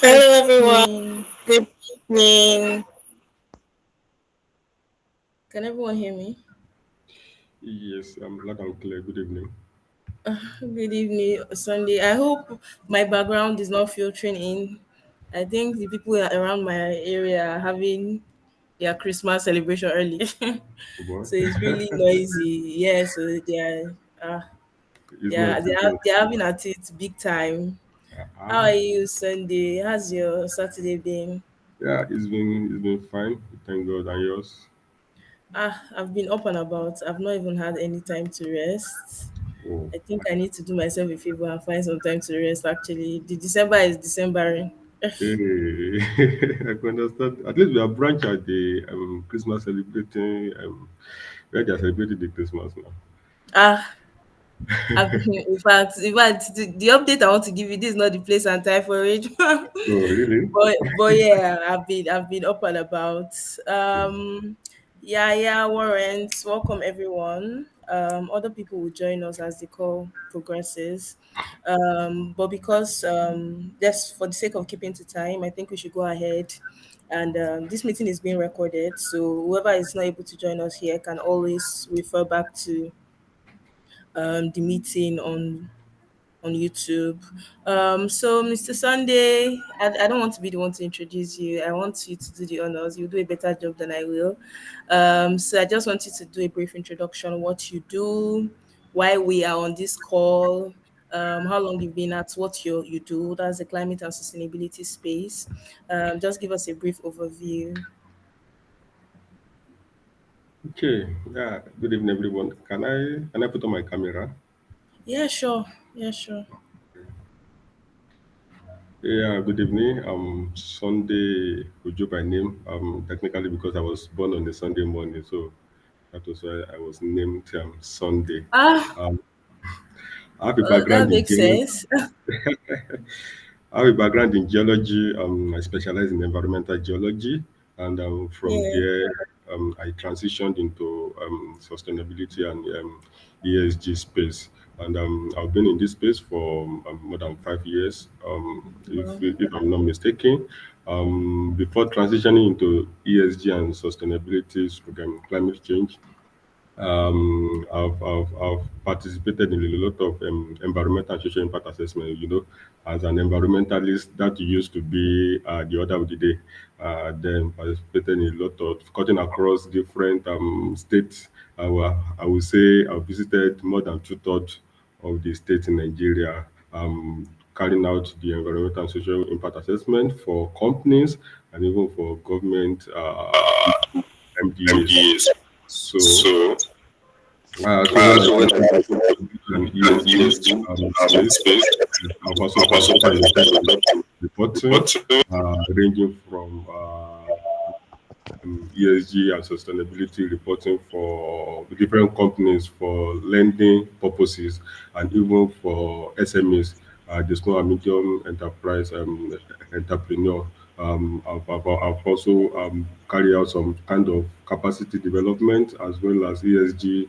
Hi, Hello, good everyone. evening. Good evening. Can everyone hear me? Yes, I'm loud and clear. Good evening. Good evening, Sunday. I hope my background is not filtering in. I think the people around my area are having their Christmas celebration early, Oh boy. so it's really noisy. Yeah, so uh, It's not. It's not. they're having at it big time. How Uh-uh. are you, Sunday? How's your Saturday been? Yeah, it's been fine. Thank God. And yours? I've been up and about. I've not even had any time to rest. Oh. I think I need to do myself a favor and find some time to rest. Actually, the December is Decembering. Hey, I can understand. At least we are branch at the Christmas celebrating. Where they are celebrating the Christmas now. Ah, in fact, the update I want to give you, this is not the place and time for it. Oh, really? but yeah, I've been up and about. Yeah, Warrants, welcome everyone. Other people will join us as the call progresses. But because just for the sake of keeping to time, I think we should go ahead. And this meeting is being recorded, so whoever is not able to join us here can always refer back to the meeting on YouTube. So, Mr. Sunday, I don't want to be the one to introduce you. I want you to do the honors. You do a better job than I will. So, I just want you to do a brief introduction, what you do, why we are on this call, how long you've been at what you do. That's the climate and sustainability space. Just give us a brief overview. Okay. Yeah. Good evening, everyone. Can I put on my camera? Yeah, sure. Yeah, sure. Yeah. Good evening. Sunday Ojo by name. Technically because I was born on a Sunday morning, so that was why I was named Sunday. Ah, Um, I have a background that in makes geology. sense. I have a background in geology. I specialize in environmental geology, and from Yeah. there, I transitioned into sustainability and ESG space. And I've been in this space for more than 5 years, Well, if I'm not mistaken. Before transitioning into ESG and sustainability, climate change, I've participated in a lot of environmental and social impact assessment. As an environmentalist, that used to be the order of the day. Then participated in a lot of cutting across different states. I would say I visited more than two-thirds of the states in Nigeria, carrying out the environmental and social impact assessment for companies and even for government MDAs. MDAs. So So, so when I so when got I into got into an an ESG ESG space, space, I've also I've also participated in a lot of participated in reporting, what ranging from ESG and sustainability reporting for different companies for lending purposes and even for SMEs, the small and medium enterprise entrepreneur. I've also carried out some kind of capacity development as well as ESG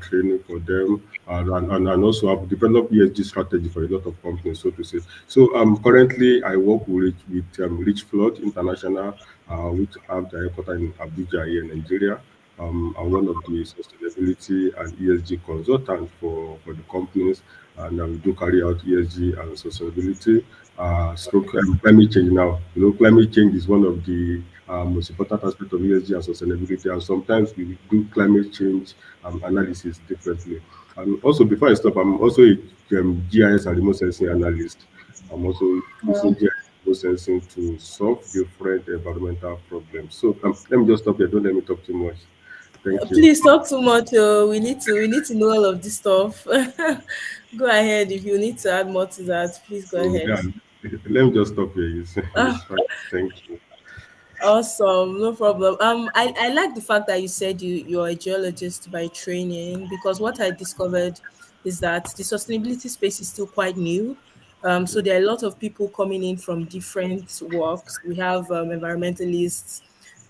training for them. And also I've developed ESG strategy for a lot of companies, so to say. So currently I work with Rich Flood International, which have their headquarters in Abuja here in Nigeria. I'm one of the sustainability and ESG consultants for the companies, and we do carry out ESG and sustainability. Stroke climate change now. Climate change is one of the most important aspects of ESG and sustainability, and sometimes we do climate change analysis differently. And also, before I stop, I'm also a GIS and remote sensing analyst. I'm also using well. GIS processing to solve different environmental problems. So let me just stop here. Don't let me talk too much. Thank you. Please talk too much. Oh, we need to know all of this stuff. Go ahead. If you need to add more to that, please go So ahead. yeah, let me just stop here. It's Ah, fine. Thank you. awesome, no problem. I like the fact that you said you're a geologist by training, because what I discovered is that the sustainability space is still quite new. So there are a lot of people coming in from different walks. We have environmentalists.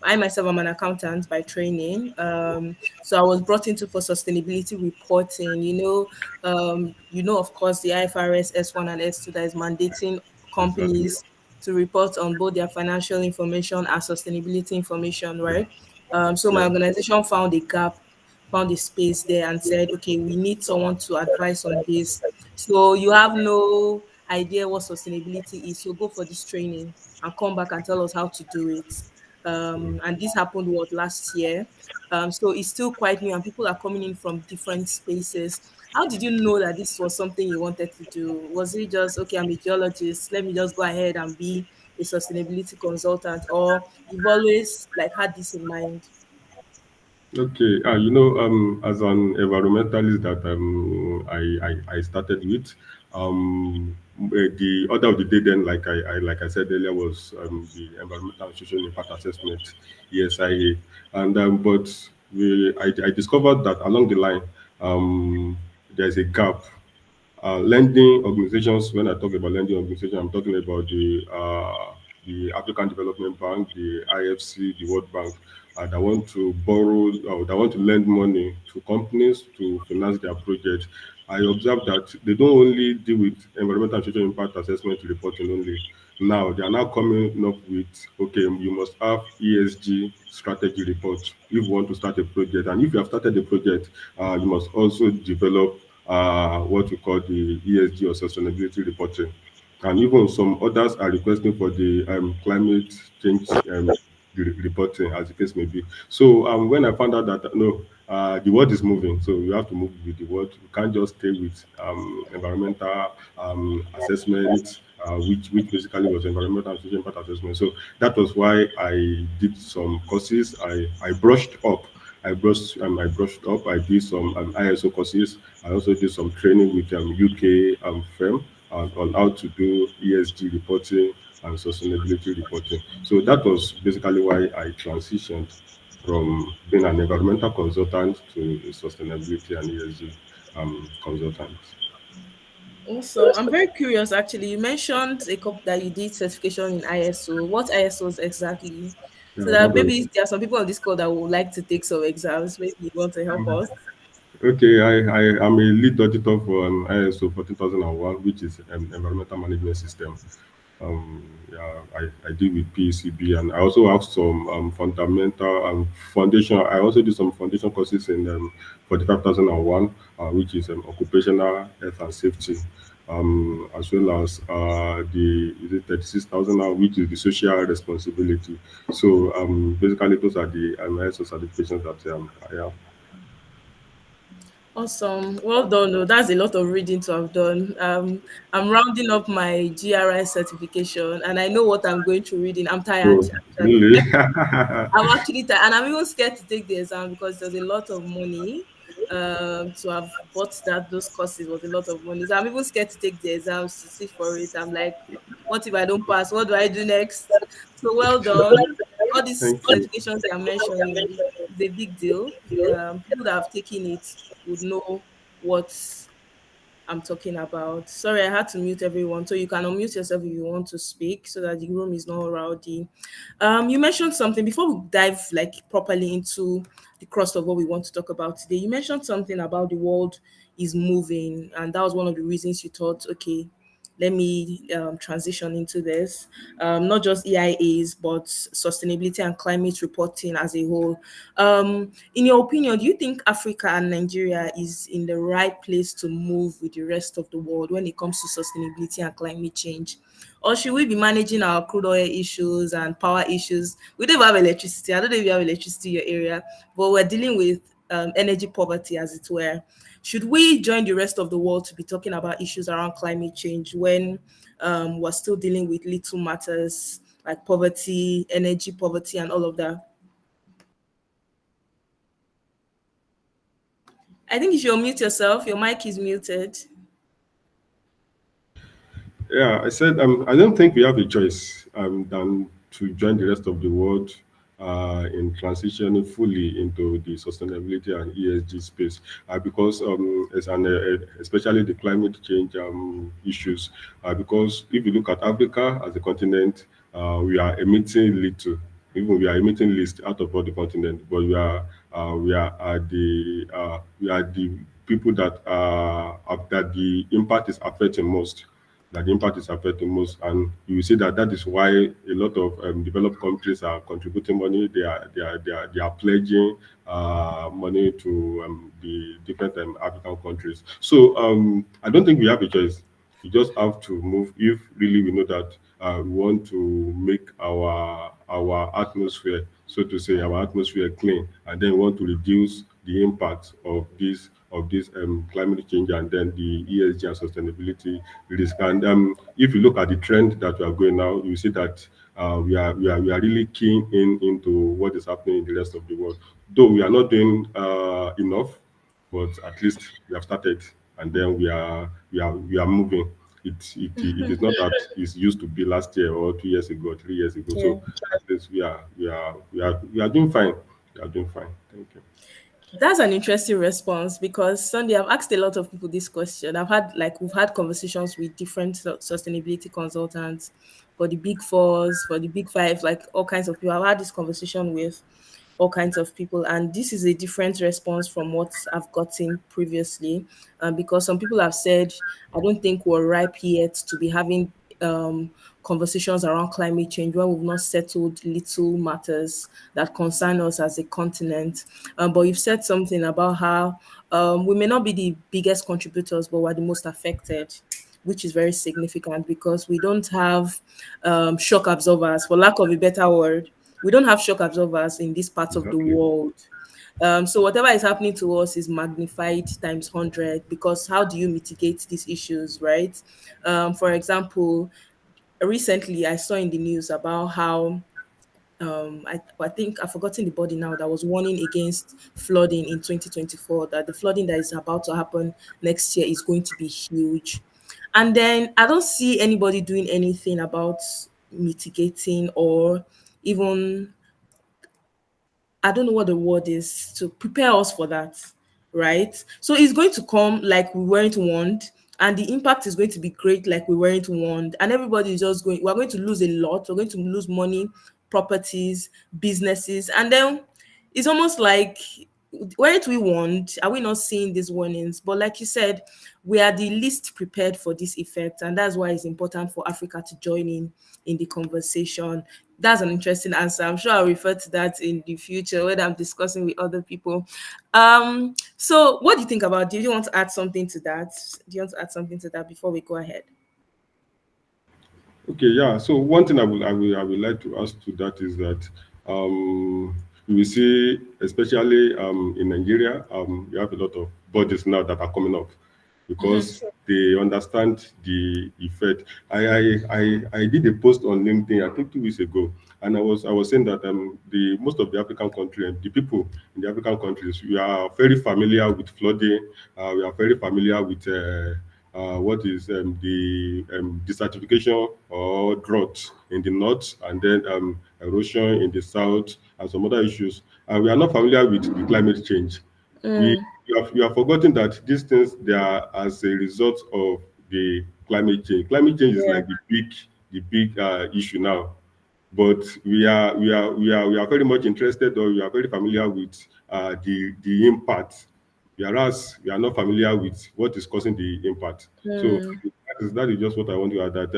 I myself am an accountant by training. So I was brought into for sustainability reporting. Of course, the IFRS S1 and S2 that is mandating Exactly. companies to report on both their financial information and sustainability information, Yeah. right? So my Yeah. organization found a gap, found a space there, and said, okay, we need someone to advise on this. So you have no idea what sustainability is, so go for this training and come back and tell us how to do it. And this happened what last year. So it's still quite new, and people are coming in from different spaces. How did you know that this was something you wanted to do? Was it just okay? I'm a geologist. Let me just go ahead and be a sustainability consultant, or you've always like had this in mind? Okay, as an environmentalist that I started with, the order of the day then, like I said earlier, was the environmental and social impact assessment, ESIA, and but I discovered that along the line, there's a gap. Lending organizations, when I talk about lending organizations, I'm talking about the African Development Bank, the IFC, the World Bank, that want to borrow, that want to lend money to companies to finance their projects. I observed that they don't only deal with environmental and social impact assessment reporting only. Now they are now coming up with, okay, you must have ESG strategy report if you want to start a project, and if you have started a project, you must also develop what we call the ESG or sustainability reporting. And even some others are requesting for the climate change reporting, as the case may be. So when I found out that no, the world is moving, so you have to move with the world. You can't just stay with environmental assessment, which basically was environmental and social impact assessment. So that was why I did some courses. I brushed up. I brushed up. I did some ISO courses. I also did some training with UK firm on how to do ESG reporting and sustainability reporting. So that was basically why I transitioned from being an environmental consultant to a sustainability and ESG consultant. Awesome. I'm very curious actually. You mentioned a couple that you did certification in ISO. What ISOs exactly? So Yeah, that that was maybe there are some people on this call that would like to take some exams. Maybe you want to help us. okay. I am a lead auditor for ISO 14001, which is environmental management system. Yeah, I deal with PCB, and I also have some fundamental and foundation. I also do some foundation courses in 45001, which is occupational health and safety, as well as the is it 36,000 now, which is the social responsibility. So basically, those are the ISO certifications that I have. Awesome. Well done. Oh, that's a lot of reading to have done. I'm rounding up my GRI certification and I know what I'm going to read in. I'm tired, So actually. really, I'm actually tired, and I'm even scared to take the exam because there's a lot of money. To have bought those courses was a lot of money. So I'm even scared to take the exams to sit for it. I'm like, what if I don't pass? What do I do next? So well done. All these thank you. certifications you're mentioning is a big deal. People that have taken it would know what I'm talking about. Sorry, I had to mute everyone. So you can unmute yourself if you want to speak so that the room is not rowdy. You mentioned something before we dive like properly into the crust of what we want to talk about today. You mentioned something about the world is moving, and that was one of the reasons you thought, okay, let me transition into this. Not just EIAs, but sustainability and climate reporting as a whole. In your opinion, do you think Africa and Nigeria is in the right place to move with the rest of the world when it comes to sustainability and climate change? Or should we be managing our crude oil issues and power issues? We don't have electricity. I don't know if you have electricity in your area, but we're dealing with energy poverty, as it were. Should we join the rest of the world to be talking about issues around climate change when we're still dealing with little matters like poverty, energy poverty, and all of that? I think you should unmute yourself. Your mic is muted. Yeah, I said I don't think we have a choice than to join the rest of the world in transitioning fully into the sustainability and ESG space because as especially the climate change issues because if you look at Africa as a continent, we are emitting little. Even we are emitting least out of all the continent, but we are the people that that the impact is affecting most. that the impact is affecting most. And you will see that that is why a lot of developed countries are contributing money. They are pledging money to the different African countries. So I don't think we have a choice. We just have to move if really we know that we want to make our atmosphere, so to say, our atmosphere clean, and then we want to reduce the impact of this climate change and then the ESG and sustainability risk. And if you look at the trend that we are going now, you see that we are really keen into what is happening in the rest of the world. Though we are not doing enough, but at least we have started, and then we are moving. It is not that it used to be last year or 2 years ago, 3 years ago. Yeah. So at least we are doing fine. We are doing fine. Thank you. That's an interesting response because Sunday, I've asked a lot of people this question. We've had conversations with different sustainability consultants for the big fours, for the big five, like all kinds of people. I've had this conversation with all kinds of people, and this is a different response from what I've gotten previously. Because some people have said, I don't think we're ripe yet to be having conversations around climate change when we've not settled little matters that concern us as a continent. But you've said something about how we may not be the biggest contributors, but we're the most affected, which is very significant because we don't have shock absorbers, for lack of a better word. We don't have shock absorbers in this part of the Exactly. world. So whatever is happening to us is magnified times 100, because how do you mitigate these issues, right? For example, recently I saw in the news about how I think I've forgotten the body now that was warning against flooding in 2024, that the flooding that is about to happen next year is going to be huge. And then I don't see anybody doing anything about mitigating or even, I don't know what the word is, to prepare us for that, right? So it's going to come like we weren't warned, and the impact is going to be great like we weren't warned, and everybody is just going. We're going to lose a lot. We're going to lose money, properties, businesses, and then it's almost like, weren't we warned? Are we not seeing these warnings? But like you said, we are the least prepared for this effect, and that's why it's important for Africa to join in the conversation. That's an interesting answer. I'm sure I'll refer to that in the future when I'm discussing with other people. So what do you think about? Do you want to add something to that? Do you want to add something to that before we go ahead? Okay, yeah. So one thing I would like to ask to that is that um, you will see, especially in Nigeria, you have a lot of bodies now that are coming up Mm-hmm. because they understand the effect. I did a post on LinkedIn I think 2 weeks ago, and I was saying that the most of the African countries, the people in the African countries, we are very familiar with flooding. We are very familiar with what is the desertification or drought in the north, and then erosion in the south, and some other issues. And we are not familiar with the climate change. We Mm, you have forgotten that these things, they are as a result of the climate change. Climate change is yeah. like the big issue now, but we are very much interested, or we are very familiar with the impact, whereas we are not familiar with what is causing the impact. So Mm, that is just what I want to add. That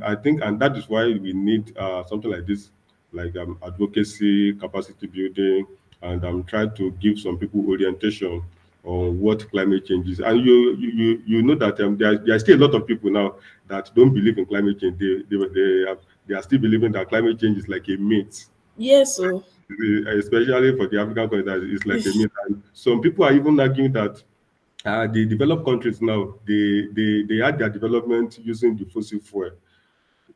I think, and that is why we need something like this, like advocacy, capacity building, and try to give some people orientation on what climate change is. And you know that there are still a lot of people now that don't believe in climate change. They are still believing that climate change is like a myth, yes. So especially for the African countries. That it's like a myth. And some people are even arguing that the developed countries now, they had their development using the fossil fuel.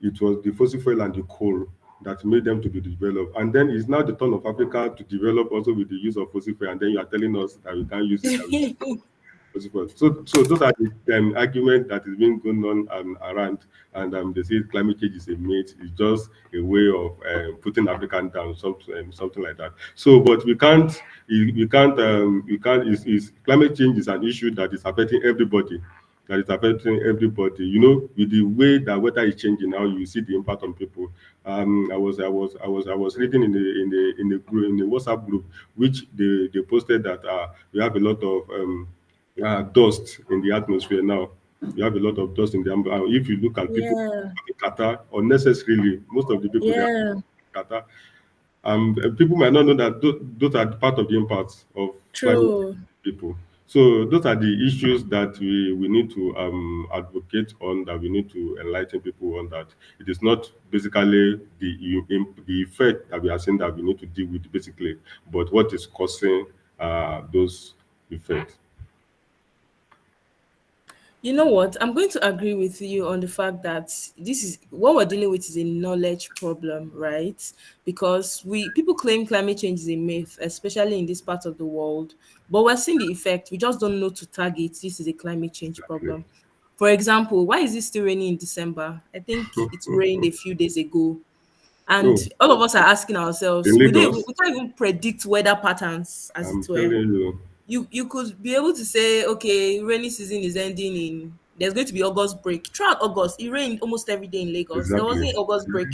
It was the fossil fuel and the coal that made them to be developed. And then it's now the turn of Africa to develop also with the use of fossil fuel. And then you are telling us that we can't use it, that we possible. So those are the argument that is being going on around, and they say climate change is a myth. It's just a way of putting African down, something like that. So, but we can't. Is climate change is an issue that is affecting everybody. That is affecting everybody. With the way that weather is changing now, you see the impact on people. I was reading in the WhatsApp group, which they posted that we have a lot of dust in the atmosphere now. We have a lot of dust in the if you look at people Yeah. in Qatar, unnecessarily, most of the people they are Yeah. in Qatar, people might not know that those are part of the impacts of climate True. change people. So those are the issues that we need to advocate on, that we need to enlighten people on, that it is not basically the effect that we are seeing that we need to deal with basically, but what is causing those effects. You know what? I'm going to agree with you on the fact that this is what we're dealing with is a knowledge problem, right? Because we people claim climate change is a myth, especially in this part of the world, but we're seeing the effect. We just don't know to target this is a climate change Exactly. problem. For example, why is it still raining in December? I think it rained a few days ago. And Oh, all of us are asking in ourselves, Lagos, we can't even predict weather patterns as it I'm were. telling you, You could be able to say, okay, rainy season is ending in there's going to be August break. Throughout August, it rained almost every day in Lagos. There exactly. wasn't August break.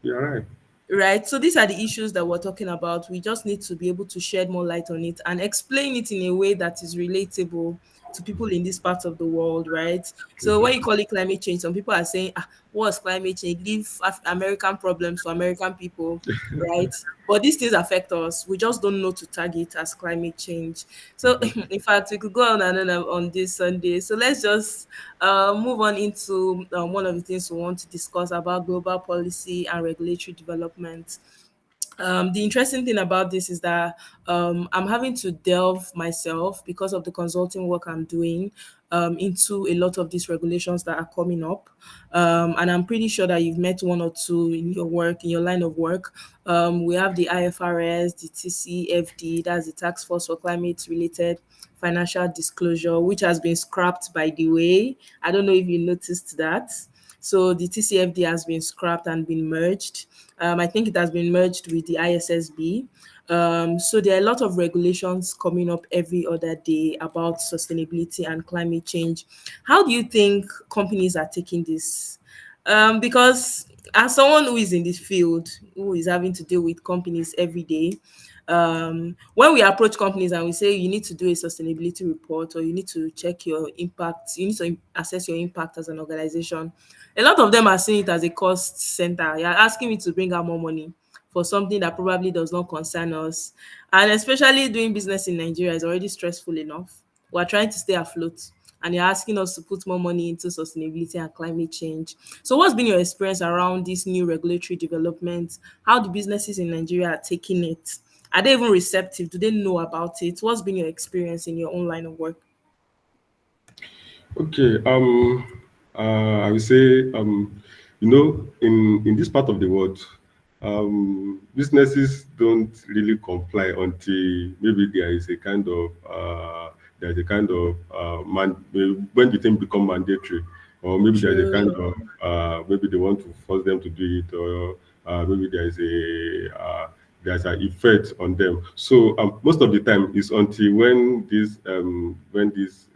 You're right. Right. So these are the issues that we're talking about. We just need to be able to shed more light on it and explain it in a way that is relatable to people in this part of the world, right? So when you Exactly. call it climate change, some people are saying, what's climate change? Leave American problems for American people, right? But these things affect us. We just don't know to tag it as climate change. So Exactly. in fact, we could go on and on this Sunday. So let's just move on into one of the things we want to discuss about global policy and regulatory development. The interesting thing about this is that I'm having to delve myself because of the consulting work I'm doing into a lot of these regulations that are coming up. And I'm pretty sure that you've met one or two in your work, in your line of work. We have the IFRS, the TCFD, that's the Task Force for Climate Related Financial Disclosure, which has been scrapped, by the way. I don't know if you noticed that. So the TCFD has been scrapped and been merged. I think it has been merged with the ISSB. So there are a lot of regulations coming up every other day about sustainability and climate change. How do you think companies are taking this? Because as someone who is in this field, who is having to deal with companies every day, when we approach companies and we say you need to do a sustainability report or you need to check your impact, you need to assess your impact as an organization, a lot of them are seeing it as a cost center. You're asking me to bring out more money for something that probably does not concern us. And especially doing business in Nigeria is already stressful enough. We're trying to stay afloat and you're asking us to put more money into sustainability and climate change. So, what's been your experience around this new regulatory development? How the businesses in Nigeria are taking it? Are they even receptive? Do they know about it? What's been your experience in your own line of work? Okay. I would say, in this part of the world, businesses don't really comply until maybe there is a kind of when the thing become mandatory, or maybe there is a kind True. of maybe they want to force them to do it, or maybe there's an effect on them. So most of the time, it's until when these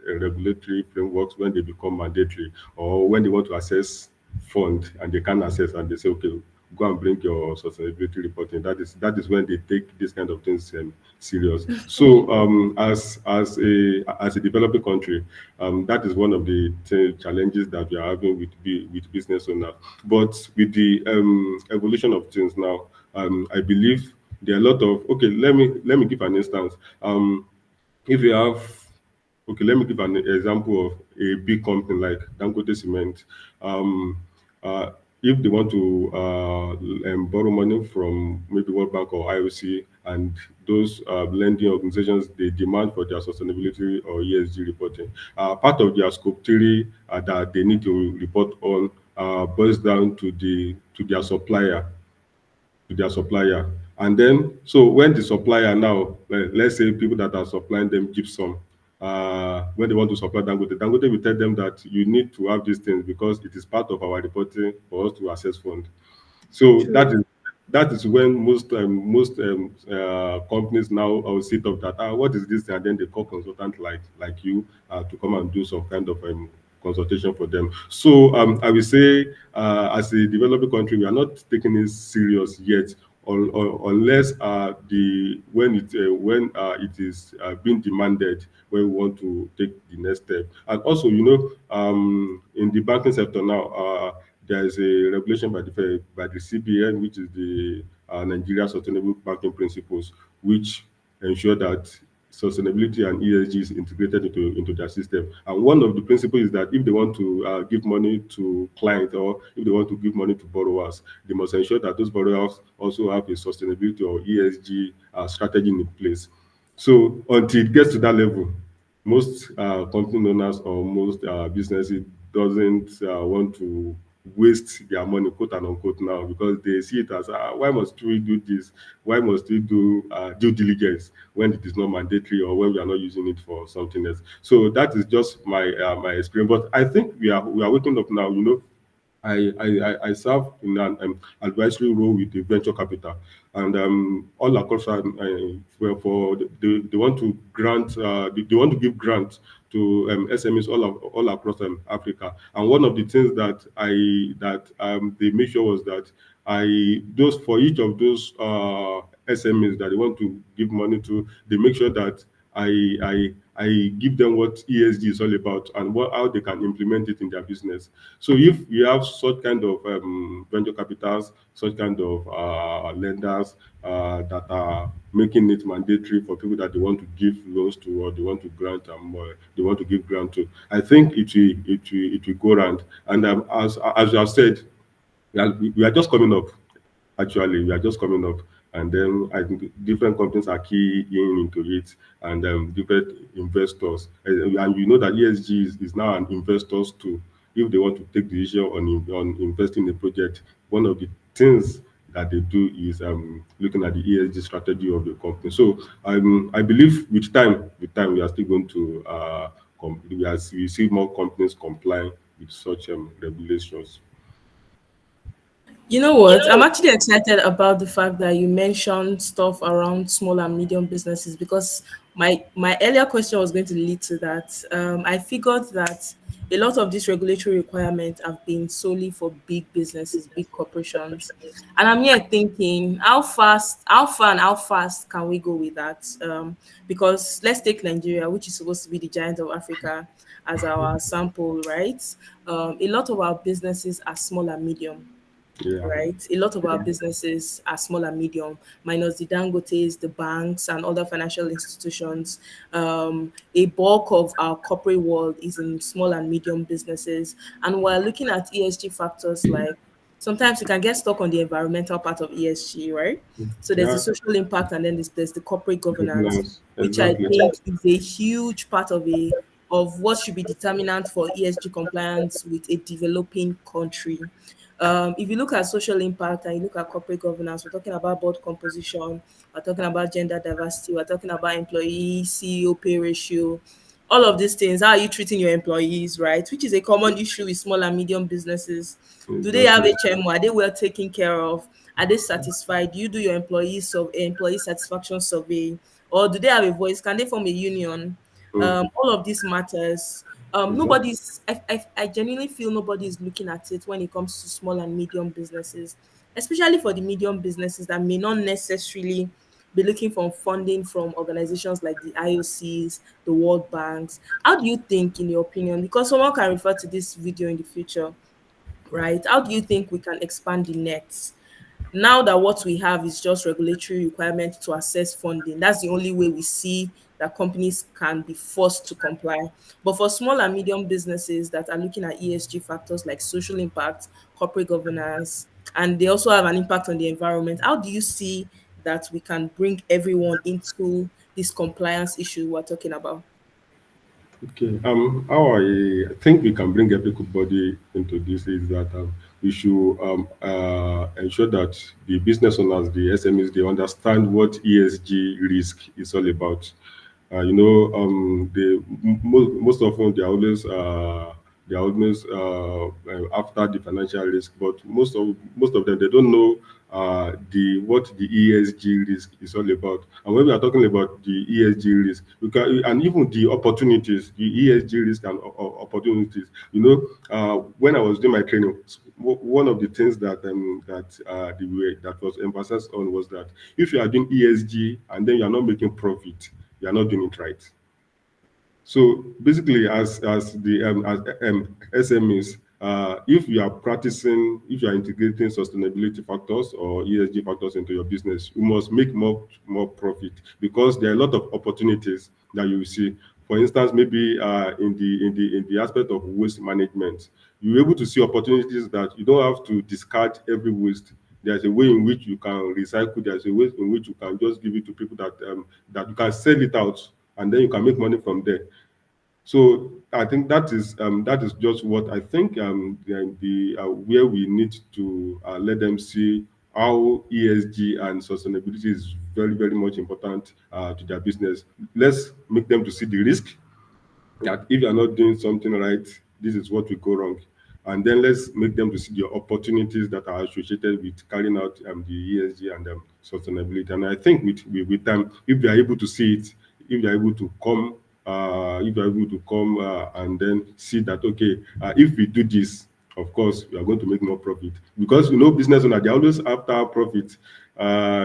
regulatory frameworks, when they become mandatory, or when they want to access fund and they can't access, and they say, okay, go and bring your sustainability reporting. That is when they take these kind of things serious. So as a developing country, that is one of the challenges that we are having with business owners. But with the evolution of things now, I believe there are a lot of, okay. Let me give an instance. If you have Okay, let me give an example of a big company like Dangote Cement. Um, if they want to borrow money from maybe World Bank or IOC, and those lending organizations, they demand for their sustainability or ESG reporting. Part of their scope 3 that they need to report on boils down to their supplier. And then, so when the supplier now, let's say people that are supplying them gypsum, when they want to supply Dangote will tell them that you need to have these things because it is part of our reporting for us to assess fund. So True. that is when most companies now sit up that what is this, and then they call consultant like you to come and do some kind of consultation for them. So I will say as a developing country, we are not taking it serious yet unless the when it is being demanded when we want to take the next step. And also, in the banking sector now, there is a regulation by the CBN, which is the Nigeria Sustainable Banking Principles, which ensure that sustainability and ESG is integrated into their system. And one of the principles is that if they want to give money to clients, or if they want to give money to borrowers, they must ensure that those borrowers also have a sustainability or ESG strategy in place. So until it gets to that level, most company owners or most businesses doesn't want to waste their money, quote and unquote, now, because they see it as why must we do this? Why must we do due diligence when it is not mandatory or when we are not using it for something else? So that is just my experience. But I think we are waking up now. I serve in an advisory role with the venture capital, and all across, they want to grant, they want to give grants to SMEs all across Africa. And one of the things that they made sure was that I those for each of those SMEs that they want to give money to, they make sure that I give them what ESG is all about and how they can implement it in their business. So if you have such kind of venture capitals, such kind of lenders that are making it mandatory for people that they want to give loans to, or they want to they want to give grant to, I think it will go round. And as you have said, we are just coming up. Actually, we are just coming up, and then I think different companies are keying into it, and different investors, and you know that ESG is now an investors too. If they want to take the decision on investing in a project, one of the things that they do is looking at the ESG strategy of the company. So I believe with time, we are still going to we see more companies complying with such regulations. You know what? I'm actually excited about the fact that you mentioned stuff around small and medium businesses, because my earlier question was going to lead to that. I figured that a lot of these regulatory requirements have been solely for big businesses, big corporations, and I'm here thinking how fast can we go with that? Because let's take Nigeria, which is supposed to be the giant of Africa, as our sample, right? A lot of our businesses are small and medium, Yeah. right? A lot of our businesses are small and medium, minus the Dangotes, the banks, and other financial institutions. A bulk of our corporate world is in small and medium businesses. And we're looking at ESG factors like sometimes we can get stuck on the environmental part of ESG, right? So there's the Yeah. social impact, and then there's the corporate governance, Governance, which I exactly. think is a huge part of what should be determinant for ESG compliance with a developing country. If you look at social impact and you look at corporate governance, we're talking about board composition, we're talking about gender diversity, we're talking about employee CEO pay ratio, all of these things. How are you treating your employees, right? Which is a common issue with small and medium businesses. Do they have Exactly. HMO? Are they well taken care of? Are they satisfied? Do you do your employee satisfaction survey, or do they have a voice? Can they form a union? Mm, All of these matters. exactly. I genuinely feel nobody is looking at it when it comes to small and medium businesses, especially for the medium businesses that may not necessarily be looking for funding from organizations like the IOCs, the World Banks. How do you think, in your opinion, because someone can refer to this video in the future, right? How do you think we can expand the net? Now that what we have is just regulatory requirement to access funding, that's the only way we see that companies can be forced to comply. But for small and medium businesses that are looking at ESG factors like social impact, corporate governance, and they also have an impact on the environment, how do you see that we can bring everyone into this compliance issue we're talking about? Okay. How I think we can bring everybody into this is that we should ensure that the business owners, the SMEs, they understand what ESG risk is all about. Most often they are always they are always after the financial risk, but most of them, they don't know the what the ESG risk is all about. And when we are talking about the ESG risk, you can, and even the opportunities, the ESG risk and opportunities. When I was doing my training, one of the things that was emphasized on was that if you are doing ESG and then you are not making profit, you are not doing it right. So basically, as SMEs, if you are practicing, if you are integrating sustainability factors or ESG factors into your business, you must make more profit, because there are a lot of opportunities that you will see. For instance, maybe in the aspect of waste management, you're able to see opportunities that you don't have to discard every waste. There's a way in which you can recycle. There's a way in which you can just give it to people that you can sell it out, and then you can make money from there. So I think that is just what I think the where we need to let them see how ESG and sustainability is very, very much important to their business. Let's make them to see the risk, that if you are not doing something right, this is what will go wrong. And then let's make them to see the opportunities that are associated with carrying out the ESG and sustainability. And I think with time, if they are able to see it, if they are able to come, and then see that, okay, if we do this, of course, we are going to make more profit, because business owner, they're always after profit.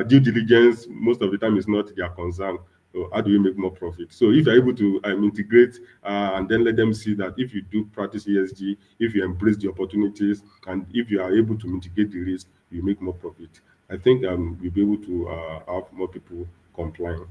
Due diligence most of the time is not their concern. So how do you make more profit? So if you're able to integrate and then let them see that if you do practice ESG, if you embrace the opportunities, and if you are able to mitigate the risk, you make more profit. I think we'll be able to have more people complying.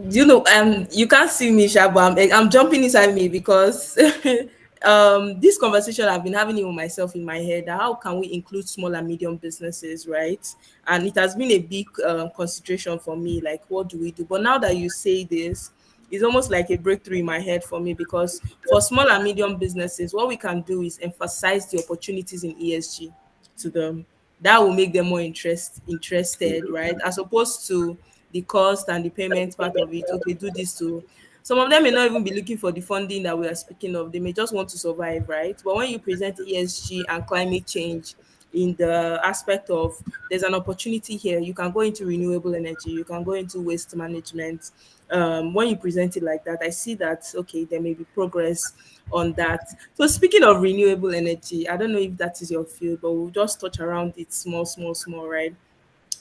You can't see me, Sha, but I'm jumping inside me because this conversation I've been having it with myself in my head. How can we include small and medium businesses, right? And it has been a big consideration for me. Like, what do we do? But now that you say this, it's almost like a breakthrough in my head for me, because for small and medium businesses, what we can do is emphasize the opportunities in ESG to them. That will make them more interested, right? As opposed to the cost and the payment part of it. Okay, do this too. Some of them may not even be looking for the funding that we are speaking of. They may just want to survive, right? But when you present ESG and climate change in the aspect of there's an opportunity here, you can go into renewable energy, you can go into waste management. When you present it like that, I see that okay, there may be progress on that. So speaking of renewable energy, I don't know if that is your field, but we'll just touch around it small, right?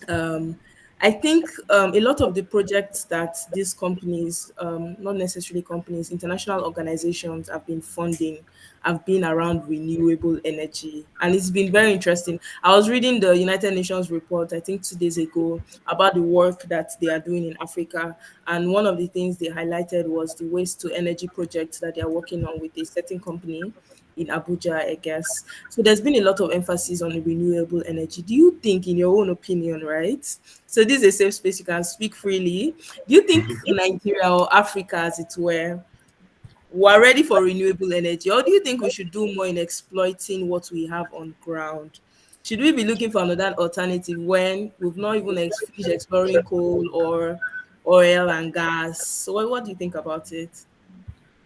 um, I think a lot of the projects that these companies, not necessarily companies, international organizations have been funding have been around renewable energy. And it's been very interesting. I was reading the United Nations report, I think 2 days ago, about the work that they are doing in Africa. And one of the things they highlighted was the waste to energy project that they are working on with a certain company in Abuja, I guess. So there's been a lot of emphasis on renewable energy. Do you think, in your own opinion, right? So this is a safe space, you can speak freely. Do you think Nigeria or Africa, as it were, we're ready for renewable energy, or do you think we should do more in exploiting what we have on ground? Should we be looking for another alternative when we've not even finished exploring coal or oil and gas? So what do you think about it?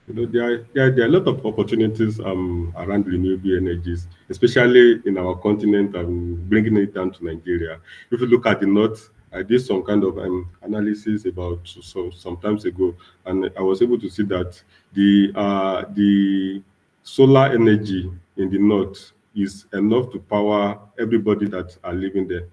There are a lot of opportunities around renewable energies, especially in our continent, and bringing it down to Nigeria. If you look at the north, I did some kind of analysis about some times ago, and I was able to see that the solar energy in the north is enough to power everybody that are living there.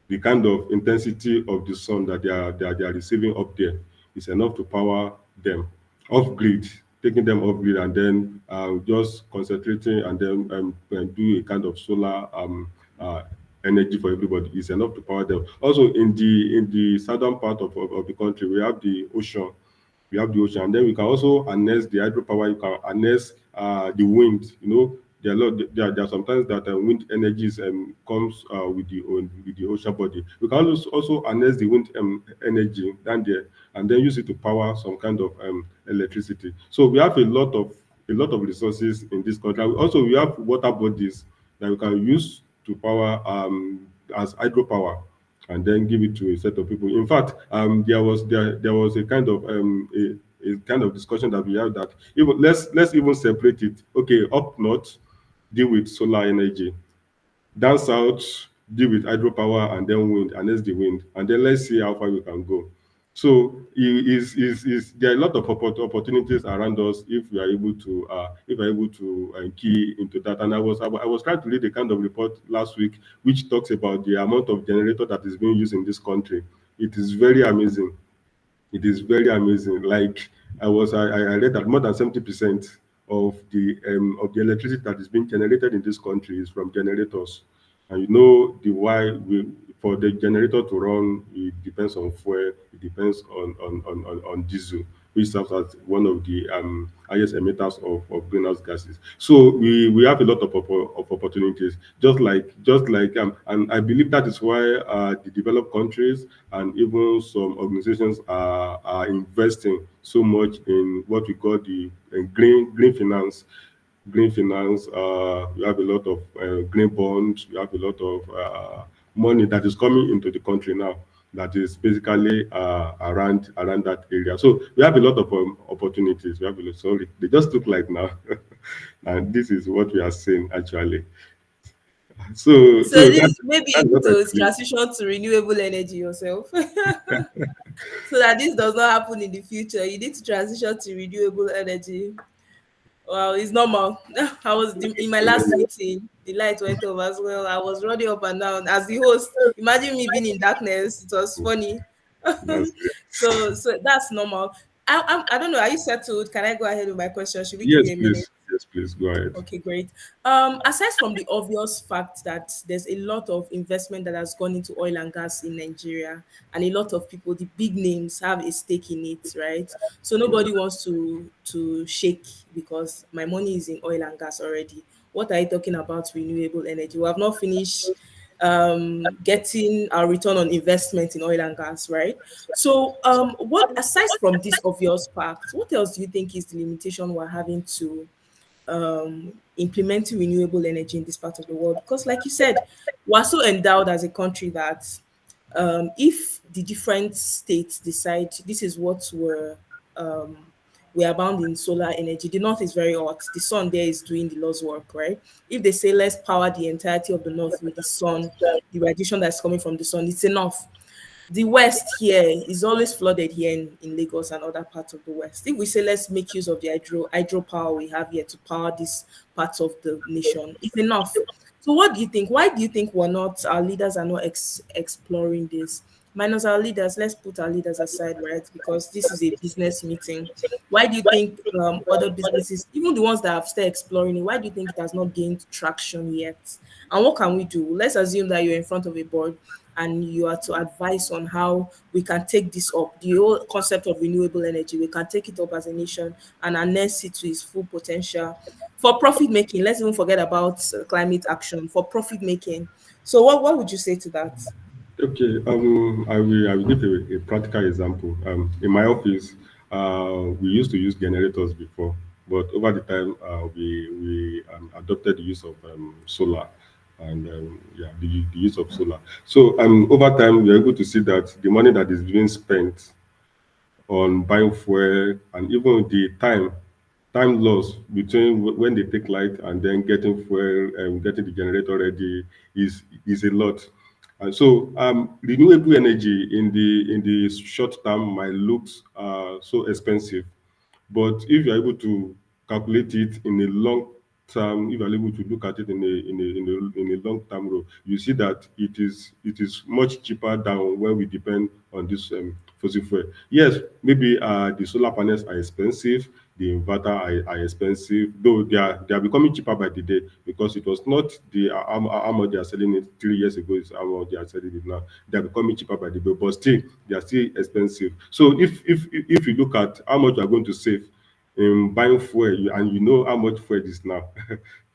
The kind of intensity of the sun that they are receiving up there is enough to power them off grid, taking them off grid, and then just concentrating, and then do a kind of solar energy for everybody is enough to power them. Also, in the southern part of the country, we have the ocean, and then we can also harness the hydropower. You can harness the wind. There are sometimes that wind energies comes with the ocean body. We can also harness the wind energy down there, and then use it to power some kind of electricity. So we have a lot of resources in this country. And also, we have water bodies that we can use to power as hydropower, and then give it to a set of people. In fact, there was a kind of a kind of discussion that we have that even let's even separate it. Okay, up north, deal with solar energy. Down south, deal with hydropower and then wind, and that's the wind. And then let's see how far we can go. So is there are a lot of opportunities around us if we are able to key into that. And I was trying to read a kind of report last week which talks about the amount of generator that is being used in this country. It is very amazing. It is very amazing. Like I read that more than 70% of the electricity that is being generated in this country is from generators. And you know the why we for the generator to run, it depends on fuel, it depends on diesel, which serves as one of the highest emitters of greenhouse gases. So we have a lot of opportunities, and I believe that is why the developed countries and even some organizations are investing so much in what we call the green finance. Green finance, we have a lot of green bonds, we have a lot of money that is coming into the country now that is basically around that area. So we have a lot of opportunities. We have a lot, sorry, they just look like now, and this is what we are saying actually. So So this maybe that's you need what I to believe. transition to renewable energy yourself. So that this does not happen in the future. You need to transition to renewable energy. Well, it's normal. In my last meeting, the light went off as well. I was running up and down as the host. Imagine me being in darkness. It was funny. That's So that's normal. I don't know. Are you settled? Can I go ahead with my question? Should we give yes, you a minute? please, yes, please go ahead. Okay, great. Aside from the obvious fact that there's a lot of investment that has gone into oil and gas in Nigeria, and a lot of people, the big names, have a stake in it, right? So nobody wants to shake because my money is in oil and gas already. What are you talking about renewable energy? We have not finished getting our return on investment in oil and gas, right? So, what aside from this obvious fact, what else do you think is the limitation we're having to implementing renewable energy in this part of the world? Because, like you said, we're so endowed as a country that if the different states decide this is what we are bound in solar energy, the north is very hot. The sun there is doing the Lord's work, right? If they say let's power the entirety of the north with the sun, the radiation that's coming from the sun, it's enough. The west here is always flooded here in Lagos and other parts of the west. If we say let's make use of the hydropower we have here to power these parts of the nation, it's enough. So what do you think? Why do you think our leaders are not exploring this? Minus our leaders, let's put our leaders aside, right? Because this is a business meeting. Why do you think other businesses, even the ones that have started exploring it, why do you think it has not gained traction yet? And what can we do? Let's assume that you're in front of a board and you are to advise on how we can take this up. The whole concept of renewable energy, we can take it up as a nation and harness it to its full potential for profit making. Let's even forget about climate action for profit making. So, what would you say to that? Okay, I will give a practical example. In my office, we used to use generators before, but over the time, we adopted the use of solar, and yeah, the use of solar. So over time, we are able to see that the money that is being spent on buying fuel and even the time loss between when they take light and then getting fuel and getting the generator ready is a lot. And so renewable energy in the short term might look so expensive, but if you're able to calculate it in a long term, if you're able to look at it in a long term row, you see that it is much cheaper than when we depend on this fossil fuel. Yes, maybe the solar panels are expensive, the inverter are expensive, though they are becoming cheaper by the day because it was not the how much they are selling it 3 years ago is how much they are selling it now. They are becoming cheaper by the day, but still they are still expensive. So if you look at how much you are going to save in buying fuel, and you know how much fuel is now.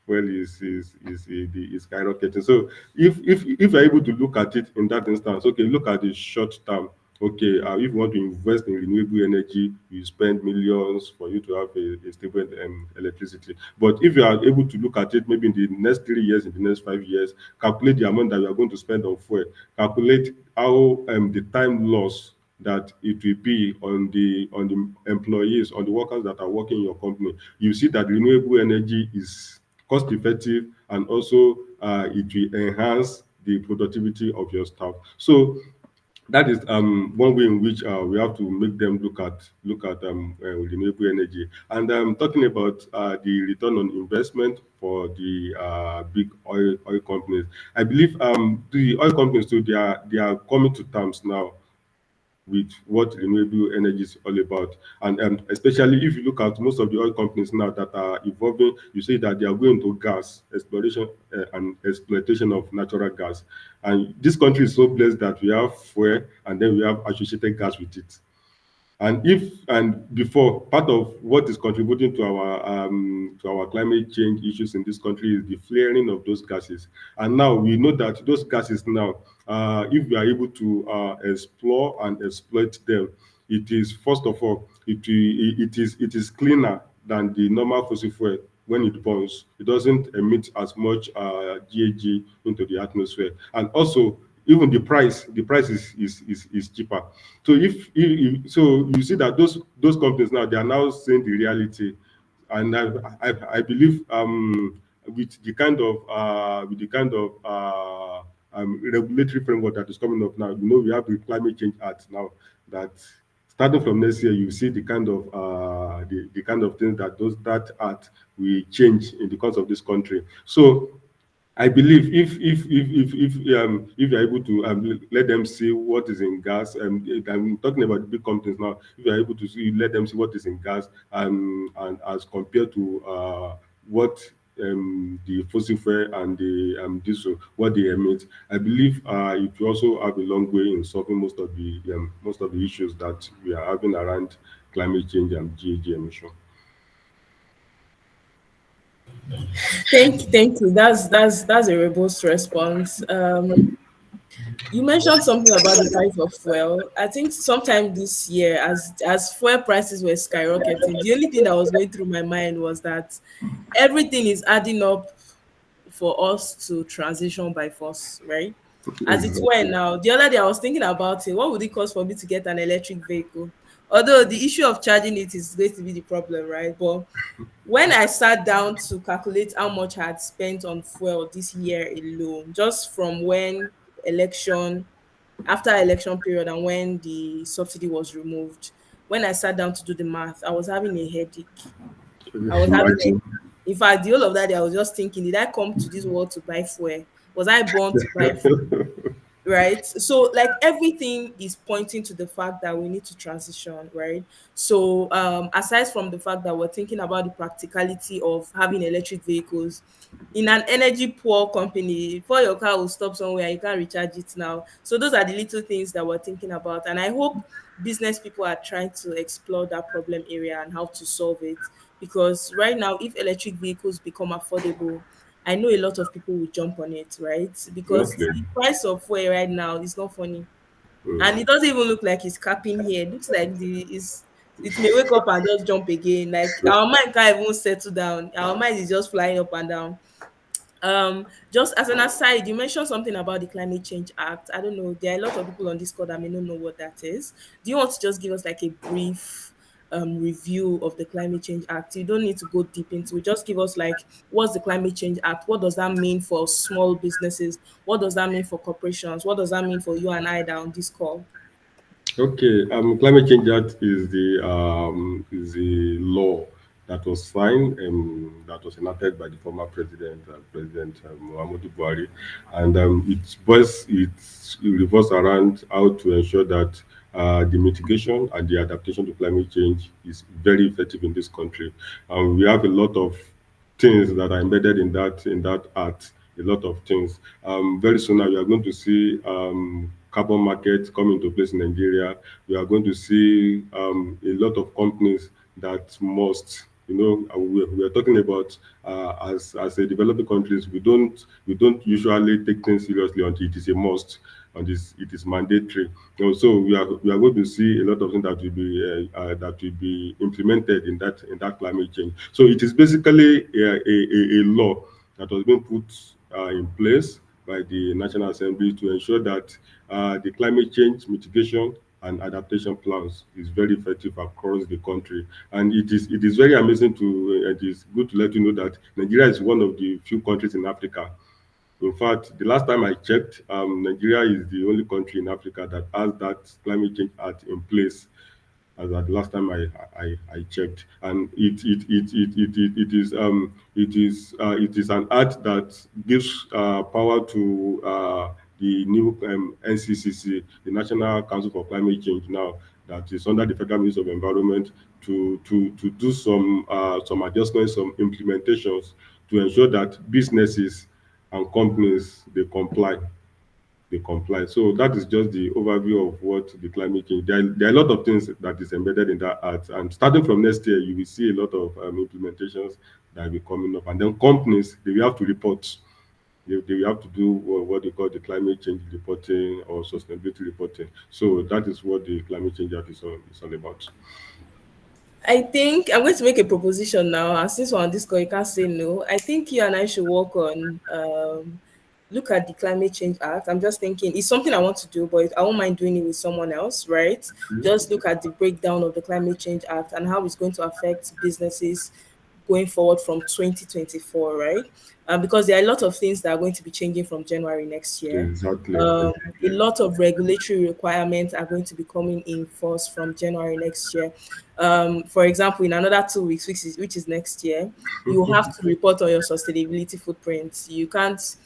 Fuel is skyrocketing. So if you're able to look at it in that instance, okay, look at the short term. Okay, if you want to invest in renewable energy, you spend millions for you to have a stable electricity. But if you are able to look at it maybe in the next 3 years, in the next 5 years, calculate the amount that you are going to spend on fuel, calculate how the time loss that it will be on the employees, on the workers that are working in your company. You see that renewable energy is cost effective, and also it will enhance the productivity of your staff. So that is one way in which we have to make them look at renewable energy. And talking about the return on investment for the big oil companies, I believe the oil companies too, they are coming to terms now with what renewable energy is all about. And especially if you look at most of the oil companies now that are evolving, you see that they are going to gas exploration and exploitation of natural gas. And this country is so blessed that we have fuel and then we have associated gas with it. And before, part of what is contributing to our climate change issues in this country is the flaring of those gases. And now we know that those gases now, if we are able to explore and exploit them, it is first of all it is cleaner than the normal fossil fuel. When it burns, it doesn't emit as much GHG into the atmosphere, and also even the price is cheaper. So so you see that those companies now, they are now seeing the reality. And I believe with the kind of regulatory framework that is coming up now, we have the Climate Change Act now, that starting from next year, you see the kind of things that act will change in the course of this country. So I believe if you're able to let them see what is in gas, I'm talking about the big companies now. If you're able to let them see what is in gas, and as compared to what the fossil fuel and the diesel, what they emit, I believe it will also have a long way in solving most of the issues that we are having around climate change and GHG emission. Thank you. That's a robust response. You mentioned something about the price of fuel. I think sometime this year, as fuel prices were skyrocketing, the only thing that was going through my mind was that everything is adding up for us to transition by force, right? As it were Exactly. now. The other day I was thinking about it. What would it cost for me to get an electric vehicle? Although the issue of charging it is going to be the problem, right? But when I sat down to calculate how much I had spent on fuel this year alone, just from when election, after election period, and when the subsidy was removed, when I sat down to do the math, I was having a headache. I was having a, Imagine. in fact, the whole of that day, I was just thinking, did I come to this world to buy fuel? Was I born to buy fuel? Right, so like everything is pointing to the fact that we need to transition, right? So aside from the fact that we're thinking about the practicality of having electric vehicles in an energy poor company, before your car will stop somewhere, you can't recharge it now. So those are the little things that we're thinking about, and I hope business people are trying to explore that problem area and how to solve it, because right now, if electric vehicles become affordable, I know a lot of people will jump on it, right? Because Exactly. the price of fuel right now is not funny. And Mm. it doesn't even look like it's capping here. It looks like the is it may wake up and just jump again. Like our mind can't even settle down. Our mind is just flying up and down. Just as an aside, you mentioned something about the Climate Change Act. I don't know, there are a lot of people on this call that may not know what that is. Do you want to just give us like a brief review of the Climate Change Act? You don't need to go deep into it. Just give us like, what's the Climate Change Act? What does that mean for small businesses? What does that mean for corporations? What does that mean for you and I that are on this call? Okay, Climate Change Act is the law that was signed, that was enacted by the former President Muhammadu Buhari, and it revolves around how to ensure that the mitigation and the adaptation to climate change is very effective in this country. And we have a lot of things that are embedded in that act, a lot of things. Very soon now, we are going to see carbon market come into place in Nigeria. We are going to see a lot of companies that must, we are talking about as a developing countries. We don't usually take things seriously until it is a must, and it is mandatory. So we are going to see a lot of things that will be implemented in that climate change. So it is basically a law that was being put in place by the National Assembly to ensure that the climate change mitigation and adaptation plans is very effective across the country. And it is very amazing to it is good to let you know that Nigeria is one of the few countries in Africa. In fact, the last time I checked, Nigeria is the only country in Africa that has that climate change act in place as at the last time I checked, and it is an act that gives power to the new NCCC, the National Council for Climate Change, now that is under the Federal Ministry of Environment, to do some adjustments, some implementations to ensure that businesses and companies they comply. So that is just the overview of what the climate change. There are a lot of things that is embedded in that act, and starting from next year, you will see a lot of implementations that will be coming up, and then companies they will have to report. They will have to do what they call the climate change reporting or sustainability reporting. So that is what the climate change act is all about. I think I'm going to make a proposition now. And since we're on this call, you can't say no. I think you and I should work on look at the Climate Change Act. I'm just thinking it's something I want to do, but I won't mind doing it with someone else, right? Just look at the breakdown of the Climate Change Act and how it's going to affect businesses going forward from 2024, right? Because there are a lot of things that are going to be changing from January next year. Exactly. Um, a Exactly. lot of regulatory requirements are going to be coming in force from January next year. For example, in another 2 weeks, which is next year, you have to report on your sustainability footprint. You can't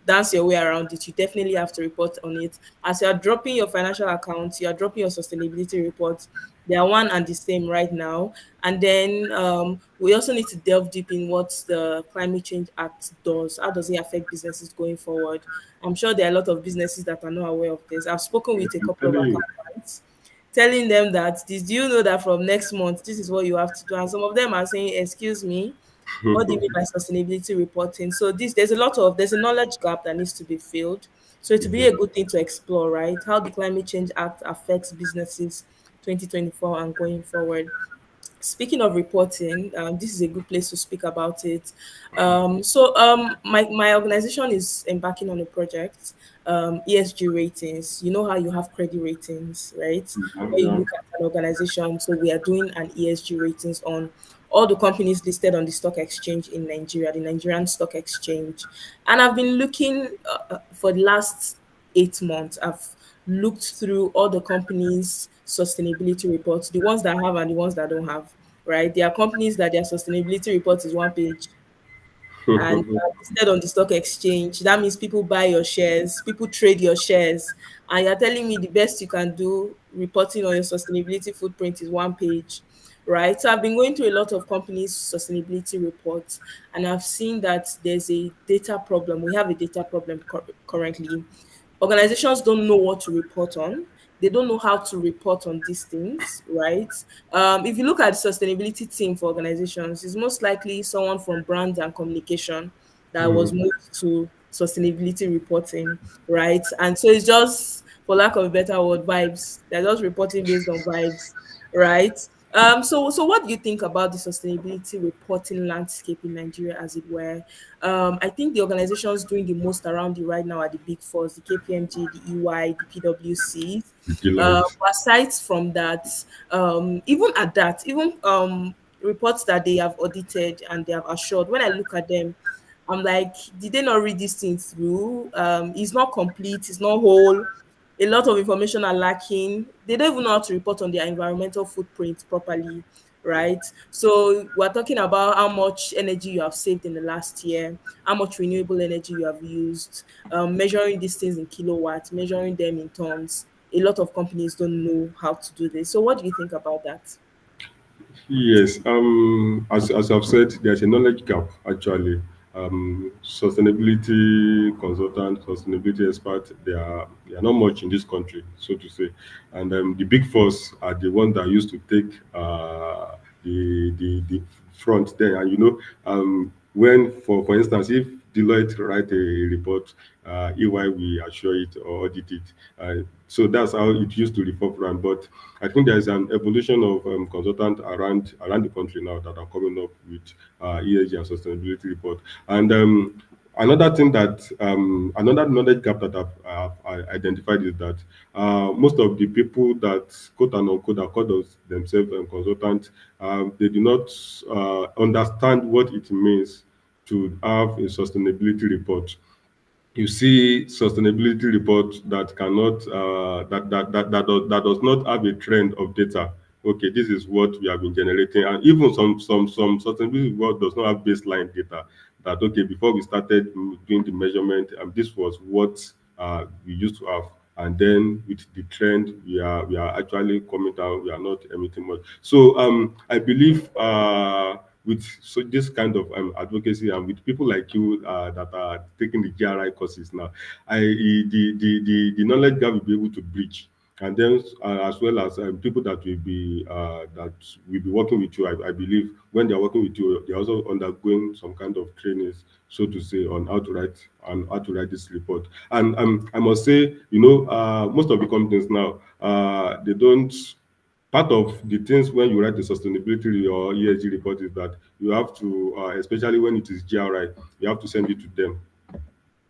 dance your way around it. You definitely have to report on it. As you are dropping your financial accounts, you are dropping your sustainability report. They are one and the same right now. And then we also need to delve deep in what the Climate Change Act does. How does it affect businesses going forward? I'm sure there are a lot of businesses that are not aware of this. I've spoken with a I'm couple of telling accountants telling them that did you know that from next month this is what you have to do? And some of them are saying, excuse me, what do you mean by sustainability reporting? So there's a knowledge gap that needs to be filled. So it would be you. a good thing to explore, right? How the Climate Change Act affects businesses 2024 and going forward. Speaking of reporting, this is a good place to speak about it. My organization is embarking on a project, ESG ratings. You know how you have credit ratings, right? Where you Yeah. look at an organization. So we are doing an ESG ratings on all the companies listed on the stock exchange in Nigeria, the Nigerian Stock Exchange. And I've been looking for the last 8 months. I've looked through all the companies' sustainability reports, the ones that have and the ones that don't have, right? There are companies that their sustainability report is one page and listed on the stock exchange. That means people buy your shares, people trade your shares. And you're telling me the best you can do reporting on your sustainability footprint is one page, right? So I've been going through a lot of companies' sustainability reports and I've seen that there's a data problem. We have a data problem currently. Organizations don't know what to report on. They don't know how to report on these things, right? If you look at the sustainability team for organizations, it's most likely someone from brand and communication that was moved to sustainability reporting, right? And so it's just, for lack of a better word, vibes. They're just reporting based on vibes, right? So what do you think about the sustainability reporting landscape in Nigeria, as it were? I think the organizations doing the most around it right now are the big fours, the KPMG, the EY, the PwCs. Delight. But aside from that, even at that, even reports that they have audited and they have assured, when I look at them, I'm like, did they not read this thing through? It's not complete, it's not whole. A lot of information are lacking. They don't even know how to report on their environmental footprint properly, right? So we're talking about how much energy you have saved in the last year, how much renewable energy you have used, measuring these things in kilowatts, measuring them in tons. A lot of companies don't know how to do this. So what do you think about that? Yes, as I've said, there's a knowledge gap actually. Sustainability consultant, sustainability expert, they are not much in this country, so to say. And the big fours are the ones that used to take the front there. And when for instance, if Deloitte write a report, EY we assure it or audit it. So that's how it used to be beforehand. But I think there is an evolution of consultants around the country now that are coming up with ESG and sustainability report. And Another thing that another knowledge gap that I identified is that most of the people that quote and unquote that call themselves consultants, they do not understand what it means to have a sustainability report. You see sustainability report that cannot that does not have a trend of data. Okay, this is what we have been generating, and even some sustainability report does not have baseline data. That okay, before we started doing the measurement, this was what we used to have, and then with the trend, we are actually coming down. We are not emitting much. So I believe with this kind of advocacy and with people like you that are taking the GRI courses now, the knowledge gap will be able to bridge. And then, as well as people that will be working with you, I believe when they are working with you, they are also undergoing some kind of trainings, so to say, on how to write this report. And I must say, most of the companies now, they don't. Part of the things when you write the sustainability or ESG report is that you have to, especially when it is GRI, you have to send it to them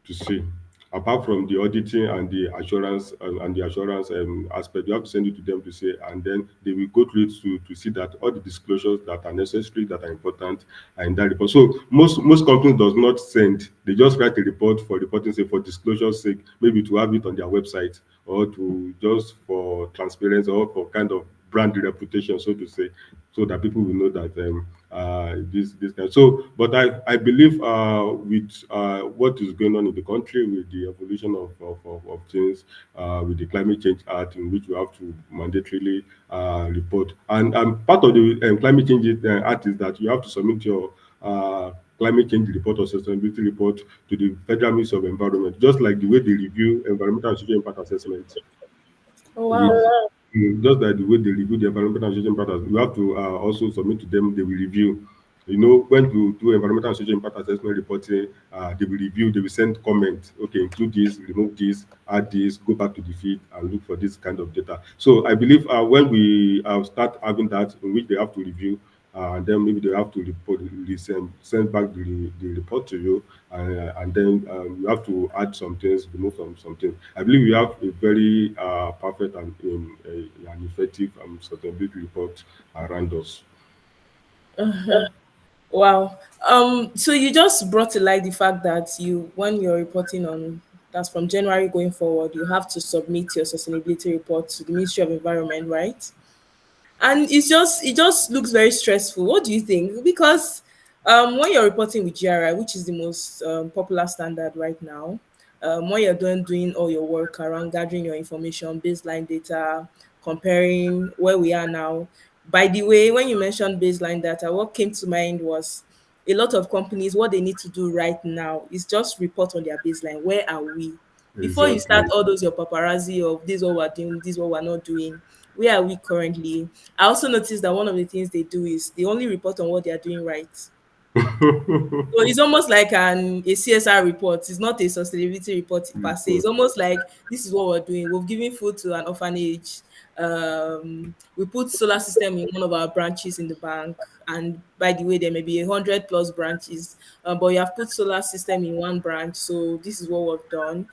to see. Apart from the auditing and the assurance aspect, you have to send it to them to say, and then they will go through it to see that all the disclosures that are necessary, that are important, are in that report. So most companies does not send; they just write a report for reporting sake, for disclosure's sake, maybe to have it on their website or to just for transparency or for kind of brand reputation, so to say, so that people will know that this kind. So, but I believe with what is going on in the country, with the evolution of things, with the Climate Change Act, in which you have to mandatorily report, and part of the Climate Change Act is that you have to submit your climate change report or sustainability report to the Federal Ministry of Environment, just like the way they review environmental and social impact assessment Oh with wow. just like the way they review the environmental and social impact, you have to also submit to them. They will review. When you do environmental and social impact assessment reporting, they will review. They will send comments. Okay, include this, remove this, add this, go back to the feed and look for this kind of data. So I believe when we start having that, in which they have to review, and then maybe they have to send back the report to you, and then you have to add some things, remove some things. I believe we have a very perfect and an effective sustainability report around us. Wow. So you just brought to light the fact that when you're reporting on, that's from January going forward, you have to submit your sustainability report to the Ministry of Environment, right? And it just looks very stressful. What do you think? Because when you're reporting with GRI, which is the most popular standard right now, when you're doing all your work around gathering your information, baseline data, comparing where we are now. By the way, when you mentioned baseline data, what came to mind was a lot of companies, what they need to do right now is just report on their baseline. Where are we? Before you start Exactly. all those your paparazzi of this is what we're doing, this is what we're not doing, where are we currently? I also noticed that one of the things they do is they only report on what they are doing right. So it's almost like a CSR report. It's not a sustainability report per se. It's Report. almost like this is what we're doing. We've given food to an orphanage. We put solar system in one of our branches in the bank. And by the way, there may be 100 plus branches, but you have put solar system in one branch. So this is what we've done.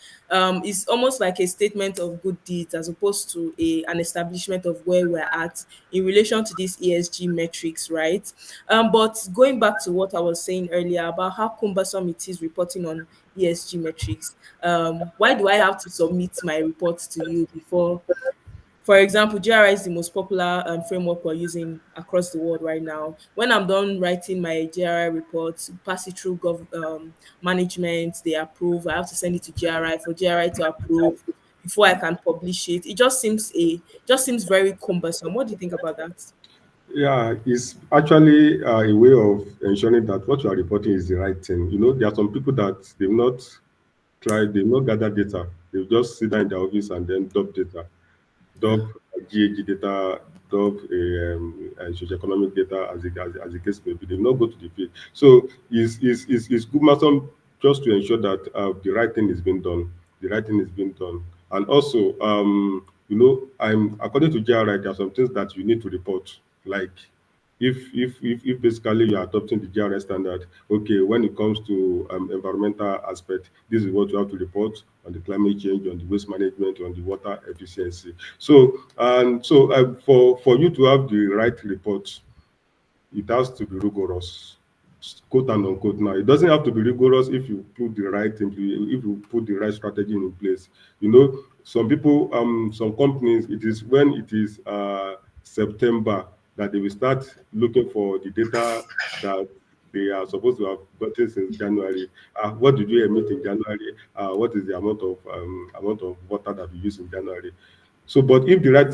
It's almost like a statement of good deeds as opposed to an establishment of where we're at in relation to these ESG metrics, right? But going back to what I was saying earlier about how cumbersome it is reporting on ESG metrics, why do I have to submit my reports to you before? For example, GRI is the most popular framework we're using across the world right now. When I'm done writing my GRI reports, pass it through management, they approve. I have to send it to GRI for GRI to approve before I can publish it. It just seems very cumbersome. What do you think about that? Yeah, it's actually a way of ensuring that what you are reporting is the right thing. There are some people that they've not gathered data. They'll just sit down in their office and then dump data, dump GAG data, dump a socioeconomic data as the case may be. They will not go to the field. So it's good matter just to ensure that the right thing is being done. The right thing is being done. And also, I'm according to GRI, there are some things that you need to report, like If basically you are adopting the GRS standard, okay, when it comes to environmental aspect, this is what you have to report on the climate change, on the waste management, on the water efficiency. So for you to have the right report, it has to be rigorous, quote and unquote. Now, it doesn't have to be rigorous if you put the right if you put the right strategy in place. You know, some people, some companies, it is when it is September that they will start looking for the data that they are supposed to have gotten since January. What did you emit in January? What is the amount of water that we use in January? So, but if the right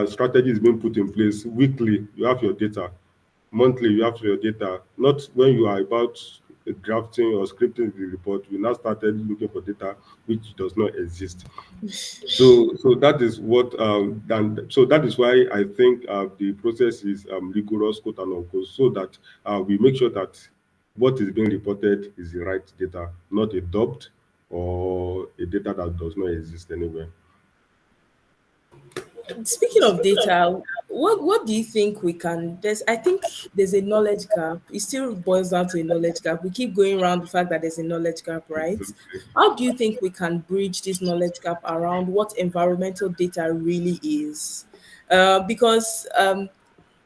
strategy is being put in place weekly, you have your data. Monthly, you have your data. Not when you are about drafting or scripting the report, you now started looking for data which does not exist. So that is what so that is why I think the process is rigorous, quote and unquote, so that we make sure that what is being reported is the right data, not a dubbed or a data that does not exist anywhere. Speaking of data, what do you think we can? I think there's a knowledge gap. It still boils down to a knowledge gap. We keep going around the fact that there's a knowledge gap, right? How do you think we can bridge this knowledge gap around what environmental data really is? Because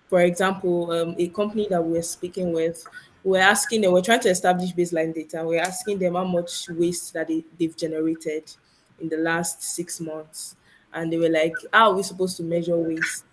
for example, a company that we're speaking with, we're asking them, we're trying to establish baseline data. We're asking them how much waste that they've generated in the last 6 months. And they were like, how are we supposed to measure waste?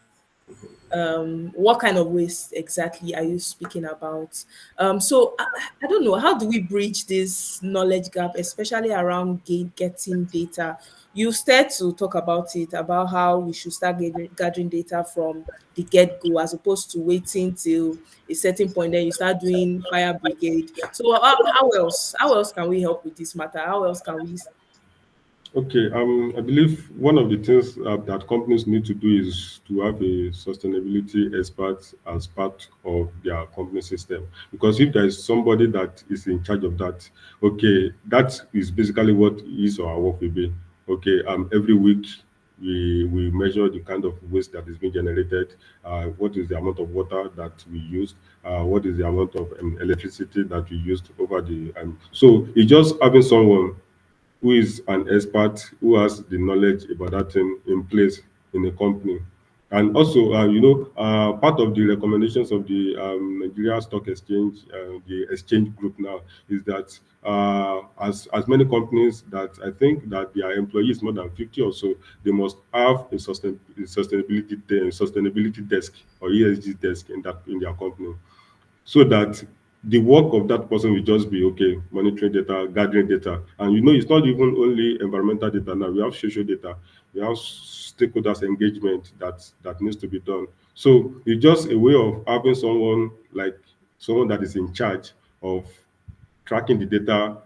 What kind of waste exactly are you speaking about? I don't know, how do we bridge this knowledge gap, especially around getting data? You start to talk about it, about how we should start gathering data from the get-go as opposed to waiting till a certain point, then you start doing fire brigade. So how else can we help with this matter? How else can we? Okay, I believe one of the things that companies need to do is to have a sustainability expert as part of their company system. Because if there is somebody that is in charge of that, okay, that is basically what his or our work will be. Okay, every week we measure the kind of waste that is being generated, what is the amount of water that we used, what is the amount of electricity that we used over the. So it's just having someone who is an expert, who has the knowledge about that thing in place in a company. And also, part of the recommendations of the Nigeria Stock Exchange, the exchange group now, is that as many companies that I think that their employees more than 50 or so, they must have a sustainability desk or ESG desk in their company, so that the work of that person will just be okay, monitoring data, gathering data. And it's not even only environmental data now. We have social data, we have stakeholders engagement that needs to be done. So it's just a way of having someone that is in charge of tracking the data,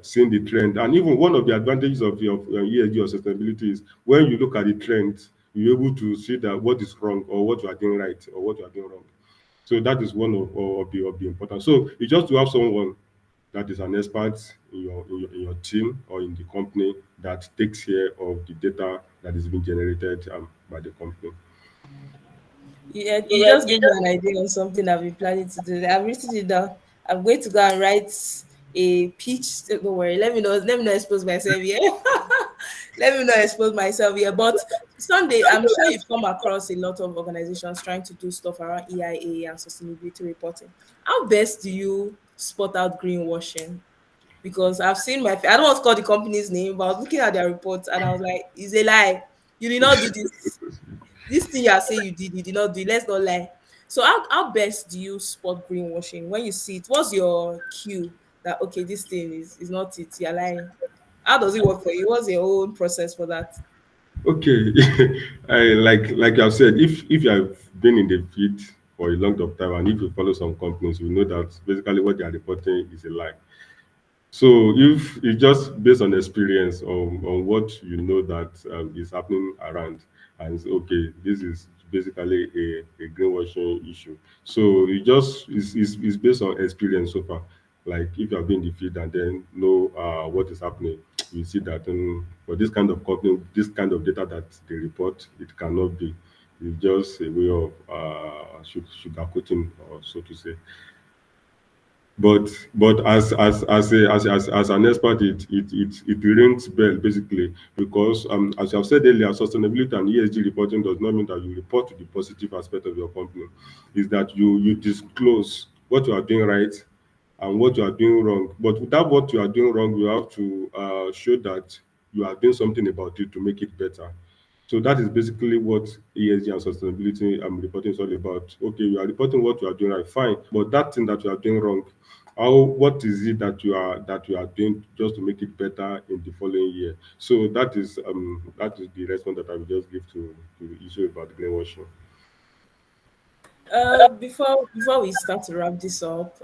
seeing the trend. And even one of the advantages of ESG or sustainability is when you look at the trend, you're able to see that what is wrong or what you are doing right or what you are doing wrong. So that is one of the important. So it's just to have someone that is an expert in your team or in the company that takes care of the data that is being generated by the company. Yeah, you just gave me an idea on something I've been planning to do. I've written it down. I'm going to go and write a pitch. Don't worry. Let me know. Let me not expose myself here. Let me not expose myself here. But Sunday, I'm sure you've come across a lot of organizations trying to do stuff around EIA and sustainability reporting. How best do you spot out greenwashing? Because I've seen I don't want to call the company's name, but I was looking at their reports and I was like, it's a lie. You did not do this thing you are saying you did not do it. Let's not lie. So how best do you spot greenwashing when you see it? What's your cue that okay, this thing is not it, you're lying? How does it work for you? What's your own process for that? Okay, like I've said, if you have been in the field for a long of time and if you follow some companies, you know that basically what they are reporting is a lie. So if it's just based on experience on what you know that is happening around, and it's, okay, this is basically a greenwashing issue. So it just is based on experience so far. Like if you have been in the field and then know what is happening, you see that for this kind of company, this kind of data that they report, it cannot be. It's just a way of sugarcoating, or so to say. But as an expert, it rings bell basically, because as I've said earlier, sustainability and ESG reporting does not mean that you report to the positive aspect of your company. Is that you disclose what you are doing right and what you are doing wrong. But without what you are doing wrong, you have to show that you are doing something about it to make it better. So that is basically what ESG and sustainability reporting is all about. Okay, you are reporting what you are doing right, fine, but that thing that you are doing wrong, how what is it that you are doing just to make it better in the following year? So that is the response that I will just give to the issue about greenwashing. Before we start to wrap this up,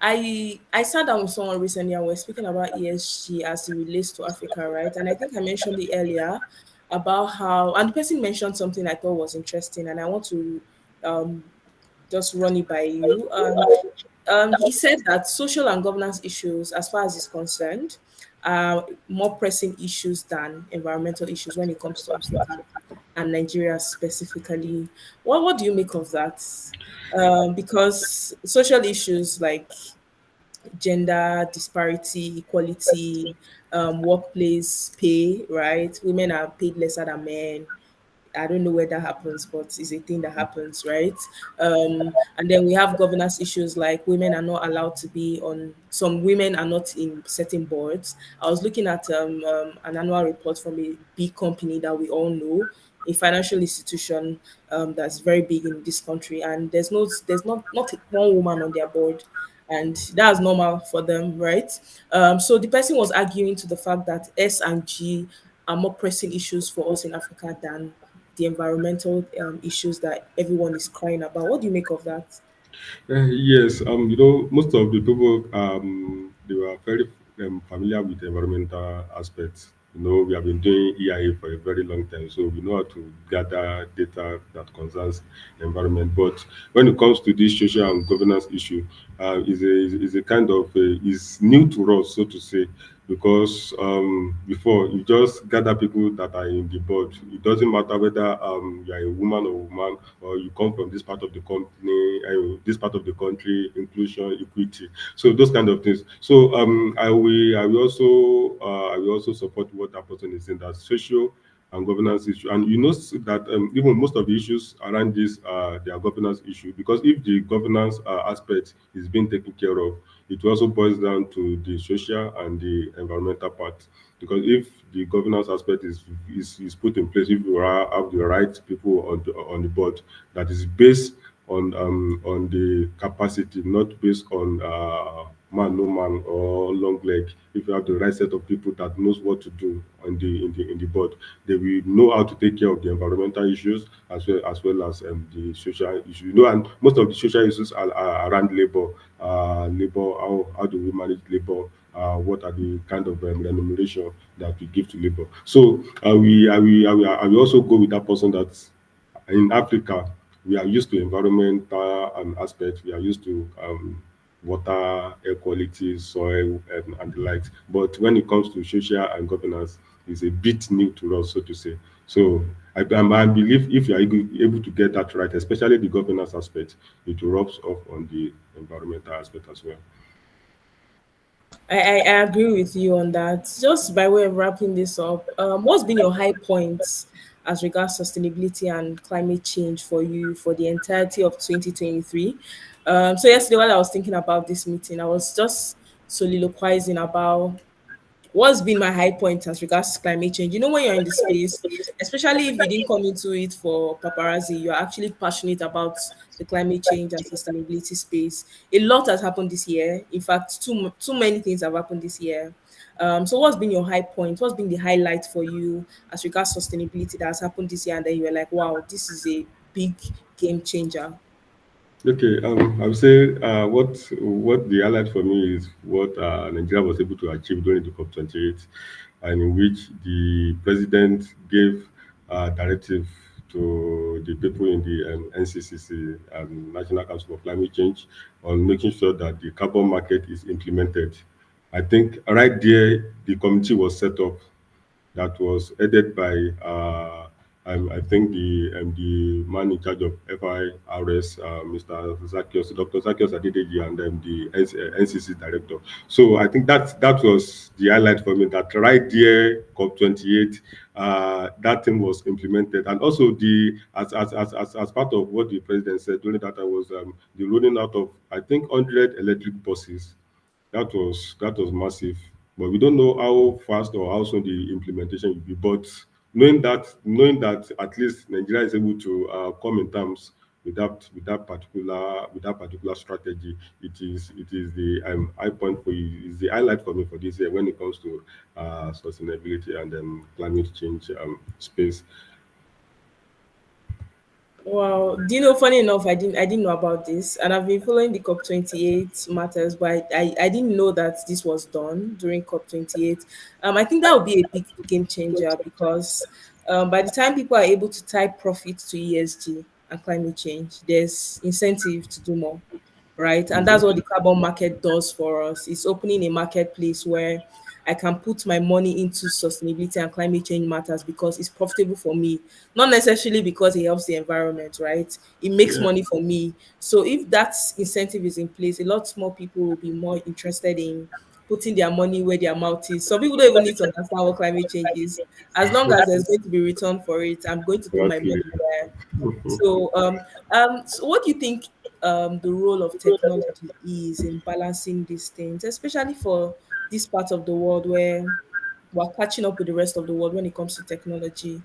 I sat down with someone recently and we're speaking about ESG as it relates to Africa, right? And I think I mentioned it earlier about how, and the person mentioned something I thought was interesting, and I want to um, just run it by you. He said that social and governance issues, as far as is concerned, are more pressing issues than environmental issues when it comes to Africa and Nigeria specifically. What do you make of that? Because social issues like gender disparity, equality, workplace pay, right? Women are paid lesser than men. I don't know where that happens, but it's a thing that happens, right? And then we have governance issues like women are not allowed to be on, some women are not in certain boards. I was looking at an annual report from a big company that we all know, a financial institution that's very big in this country, and there's not one woman on their board, and that's normal for them, right? So the person was arguing to the fact that S and G are more pressing issues for us in Africa than the environmental issues that everyone is crying about. What do you make of that? Yes, most of the people they were very familiar with the environmental aspects. We have been doing EIA for a very long time, so we know how to gather data that concerns the environment. But when it comes to this social and governance issue, is a kind of is new to us, so to say, because before you just gather people that are in the board. It doesn't matter whether you are a woman or woman, or you come from this part of the company, this part of the country, inclusion, equity. So those kind of things. So I will also support what that person is saying, that social and governance issue. And you know that even most of the issues around this their governance issue, because if the governance aspect is being taken care of, it also boils down to the social and the environmental part. Because if the governance aspect is put in place, if you have the right people on the board, that is based on the capacity, not based on man no man or long leg. If you have the right set of people that knows what to do in the board, they will know how to take care of the environmental issues as well as the social issues. And most of the social issues are around labor. Labor, how do we manage labor? What are the kind of remuneration that we give to labor? So I will also go with that person that in Africa, we are used to environmental aspects. We are used to water, air quality, soil, and the likes. But when it comes to social and governance, it's a bit new to us, so to say. So I believe if you are able to get that right, especially the governance aspect, it rubs off on the environmental aspect as well. I agree with you on that. Just by way of wrapping this up, what's been your high points as regards sustainability and climate change for you for the entirety of 2023? So yesterday, while I was thinking about this meeting, I was just soliloquizing about what's been my high point as regards to climate change. You know, when you're in the space, especially if you didn't come into it for paparazzi, you're actually passionate about the climate change and sustainability space. A lot has happened this year. In fact, too many things have happened this year. So what's been your high point? What's been the highlight for you as regards sustainability that has happened this year, and then you were like, wow, this is a big game changer? Okay, I would say what the highlight for me is what Nigeria was able to achieve during the COP28, and in which the president gave directive to the people in the NCCC and National Council for Climate Change on making sure that the carbon market is implemented. I think right there the committee was set up that was headed by I think the man in charge of FIRS, Mr. Zakios, Dr. Zakios Adedeji, and the NCC director. So I think that was the highlight for me. That right there, COP 28, that thing was implemented, and also the as part of what the president said during that time was the rolling out of, I think, 100 electric buses. That was massive, but we don't know how fast or how soon the implementation will be. But knowing that at least Nigeria is able to come in terms with that particular strategy, it is the high point for you, is the highlight for me for this year when it comes to sustainability and climate change space. Wow. Do you know, funny enough, I didn't know about this, and I've been following the COP 28 matters, but I didn't know that this was done during COP 28. I think that would be a big game changer because by the time people are able to tie profit to ESG and climate change, there's incentive to do more, right? And that's what Exactly. the carbon market does for us. It's opening a marketplace where I can put my money into sustainability and climate change matters because it's profitable for me, not necessarily because it helps the environment, right? It makes Yeah. money for me. So if that incentive is in place, a lot more people will be more interested in putting their money where their mouth is. Some people don't even need to understand what climate change is. As long as there's going to be return for it, I'm going to put my Exactly. money there. So what do you think the role of technology is in balancing these things, especially for this part of the world where we're catching up with the rest of the world when it comes to technology?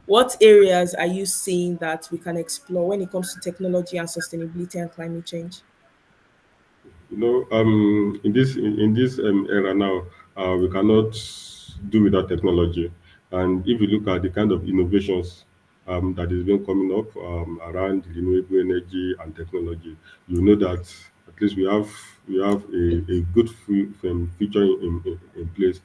What areas are you seeing that we can explore when it comes to technology and sustainability and climate change? In this era now, we cannot do without technology. And if you look at the kind of innovations that is being coming up around renewable energy and technology, you know that at least we have a good future in place,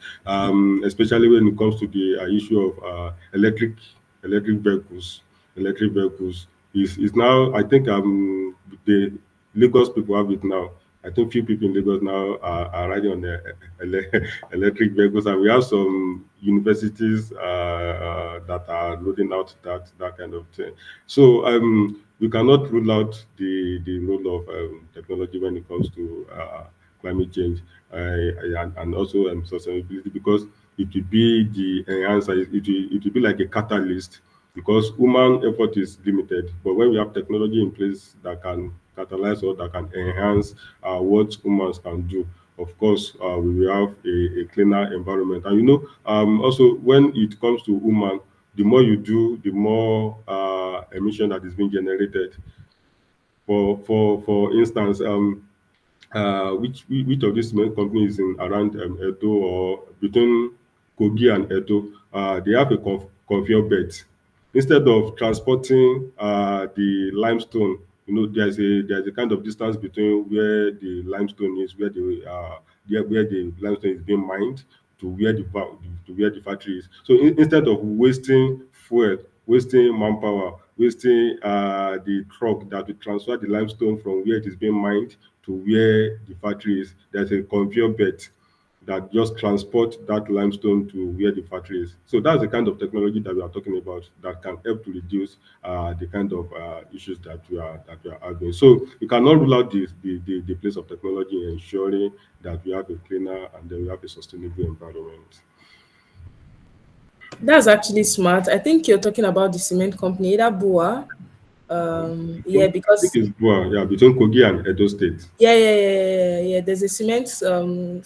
especially when it comes to the issue of electric vehicles. Electric vehicles is now, I think, the Lagos people have it now. I think few people in Lagos now are riding on the electric vehicles, and we have some universities that are rolling out that kind of thing. So we cannot rule out the role of technology when it comes to climate change and also sustainability, because it will be the enhancer. It will be like a catalyst, because human effort is limited. But when we have technology in place that can catalyze or that can enhance what humans can do, of course, we will have a cleaner environment. And also when it comes to human, the more you do, the more emission that is being generated. For instance, which of these cement companies in around Edo or between Kogi and Edo, they have a conveyor belt. Instead of transporting the limestone, there's a kind of distance between where the limestone is, where the limestone is being mined, to where the factory is. So instead of wasting fuel, wasting manpower, wasting the truck that will transfer the limestone from where it is being mined to where the factory is, there's a conveyor belt that just transport that limestone to where the factory is. So that's the kind of technology that we are talking about that can help to reduce the kind of issues that we are having. So we cannot rule out the place of technology in ensuring that we have a cleaner and then we have a sustainable environment. That's actually smart. I think you're talking about the cement company, either Bua. Yeah, I think because it's yeah, between Kogi and Edo State. yeah. There's a cement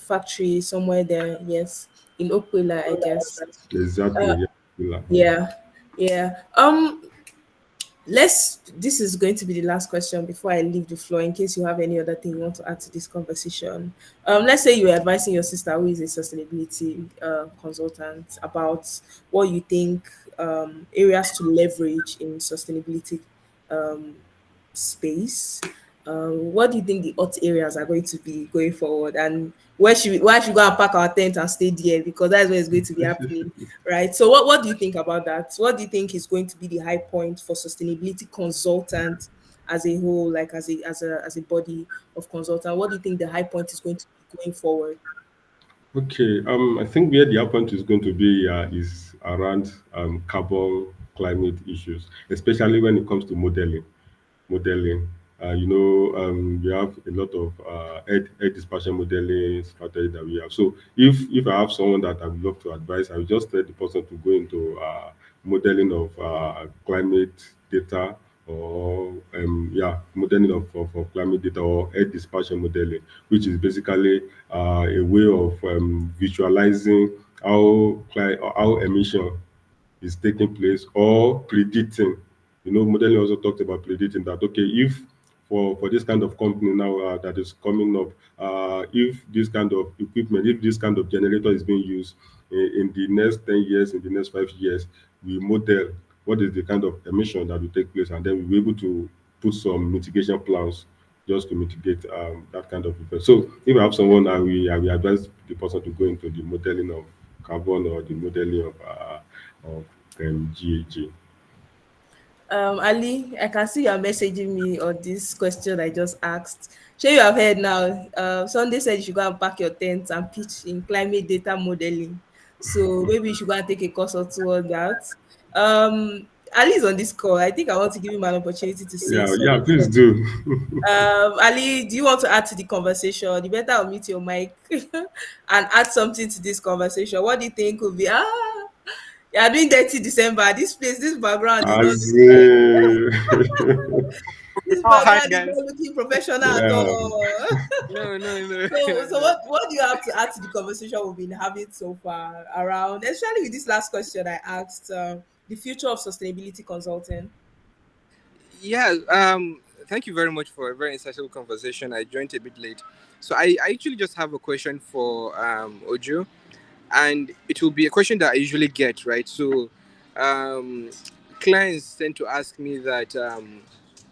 factory somewhere there. Yes, in Okwila, I guess. Exactly. Yeah. Similar. Yeah, yeah. Let's. This is going to be the last question before I leave the floor. In case you have any other thing you want to add to this conversation. Let's say you were advising your sister, who is a sustainability consultant, about what you think areas to leverage in sustainability um, space. What do you think the hot areas are going to be going forward, and where should we go and pack our tent and stay there, because that's where it's going to be happening, right? So what do you think about that? What do you think is going to be the high point for sustainability consultant as a whole, like as a body of consultant? What do you think the high point is going to be going forward? Okay. I think where the point is going to be is around carbon. climate issues, especially when it comes to modeling. We have a lot of air dispersion modeling strategy that we have. So if I have someone that I would love to advise, I will just tell the person to go into modeling of climate data, or modeling of climate data, or air dispersion modeling, which is basically a way of visualizing how emission is taking place, or predicting. Modeling also talked about predicting that, okay, if for this kind of company now that is coming up, if this kind of equipment, if this kind of generator is being used in the next 10 years, in the next 5 years, we model what is the kind of emission that will take place, and then we'll be able to put some mitigation plans just to mitigate that kind of effect. So if I have someone, I will advise the person to go into the modeling of carbon, or the modeling of GAG. Ali, I can see you are messaging me on this question I just asked. Sure, you have heard now. Sunday said you should go and pack your tent and pitch in climate data modeling. So maybe you should go and take a course or two on that. Ali is on this call. I think I want to give him an opportunity to say Yeah, yeah, please something. do. Ali, do you want to add to the conversation? You better unmute your mic and add something to this conversation. What do you think would be you are doing dirty December? This place, this background is not As looking this Oh, hi background is guys. not looking professional at yeah. all. No, no, no, So no. what do you have to add to the conversation we've been having so far around, especially with this last question I asked, the future of sustainability consulting? Yeah. Thank you very much for a very insightful conversation. I joined a bit late, so I actually just have a question for Ojo, and it will be a question that I usually get, right? So, um, clients tend to ask me that.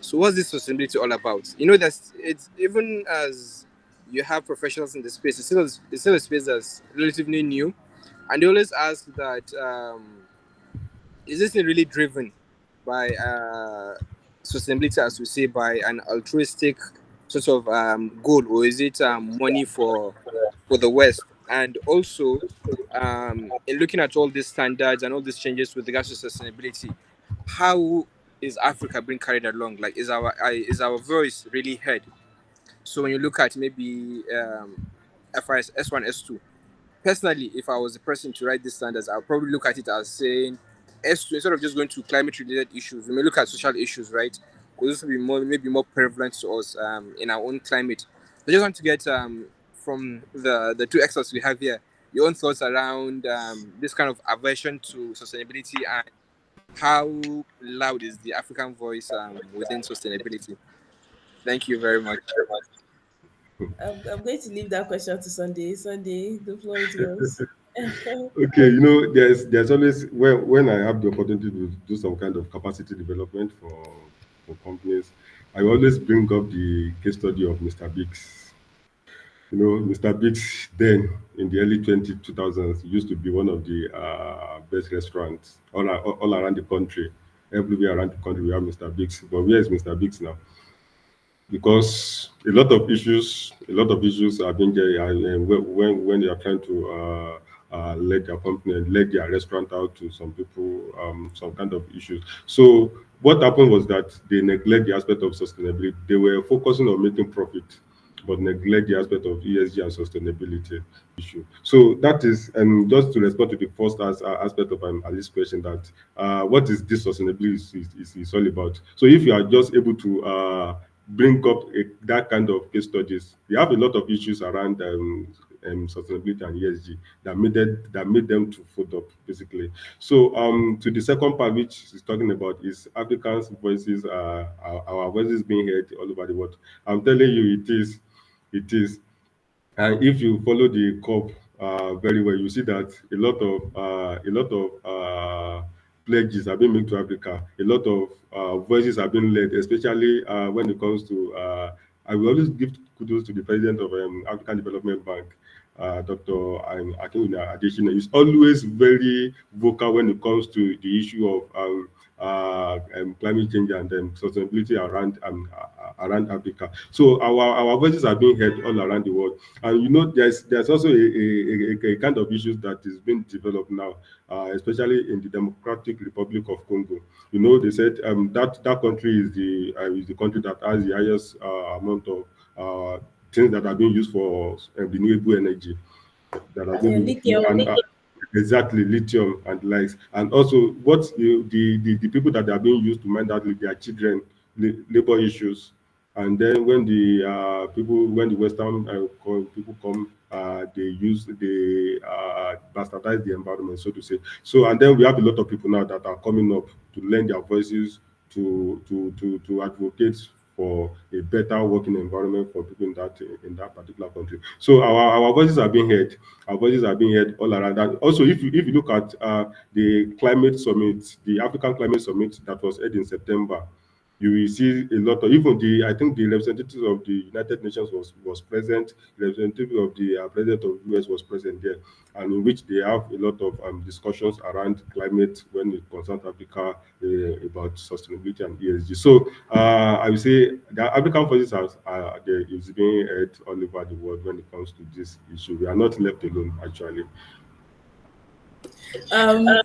So, what's this sustainability all about? That's it's even as you have professionals in the space. It's still a space that's relatively new, and they always ask that. Is this thing really driven by sustainability, as we say, by an altruistic sort of goal, or is it money for the West? And also, in looking at all these standards and all these changes with regards to sustainability, how is Africa being carried along? Like, is our voice really heard? So when you look at maybe FIS S1, S2, personally, if I was the person to write these standards, I'll probably look at it as saying, S2, instead of just going to climate related issues, we may look at social issues, right? Because this will be maybe more prevalent to us in our own climate. I just want to get from the two experts we have here your own thoughts around this kind of aversion to sustainability, and how loud is the African voice within sustainability. Thank you very much. I'm going to leave that question to Sunday. Sunday, the floor is yours. Okay, there's always, when I have the opportunity to do some kind of capacity development for companies, I always bring up the case study of Mr. Biggs. Mr. Biggs then, in the early 2000s, used to be one of the best restaurants all around the country. Everywhere around the country, we have Mr. Biggs. But where is Mr. Biggs now? Because a lot of issues are being there, when they are trying to let their company, let their restaurant out to some people, some kind of issues. So what happened was that they neglect the aspect of sustainability. They were focusing on making profit, but neglect the aspect of ESG and sustainability issue. So that is, and just to respond to the first aspect of Ali's question, that what is this sustainability is all about. So if you are just able to bring up that kind of case studies, we have a lot of issues around sustainability and ESG that made them to fold up, basically. So to the second part, which is talking about, is Africans' voices, our voices being heard all over the world. I'm telling you, it is. And if you follow the COP very well, you see that a lot of pledges have been made to Africa. A lot of voices have been led, especially when it comes to. I will always give kudos to the president of African Development Bank, Dr. Akinwumi Adesina. He's always very vocal when it comes to the issue of climate change and sustainability around Africa. So our voices are being heard all around the world. And there's also a kind of issues that is being developed now, especially in the Democratic Republic of Congo. They said that country is the country that has the highest amount of things that are being used for renewable energy that are being Yeah, used lithium. exactly lithium and likes. And also, what the people that are being used to mine that with their children, labor issues. And then when the Western people come, they bastardize the environment, so to say. So, and then we have a lot of people now that are coming up to lend their voices to advocate for a better working environment for people in that particular country. So our voices are being heard. Our voices are being heard all around. And also, if you look at the climate summit, the African climate summit that was held in September, you will see a lot of, even the I think the representative of the United Nations was present. The representative of the president of US was present there, and in which they have a lot of discussions around climate when it concerns Africa, about sustainability and ESG. So I would say the African voices is being heard all over the world when it comes to this issue. We are not left alone, actually.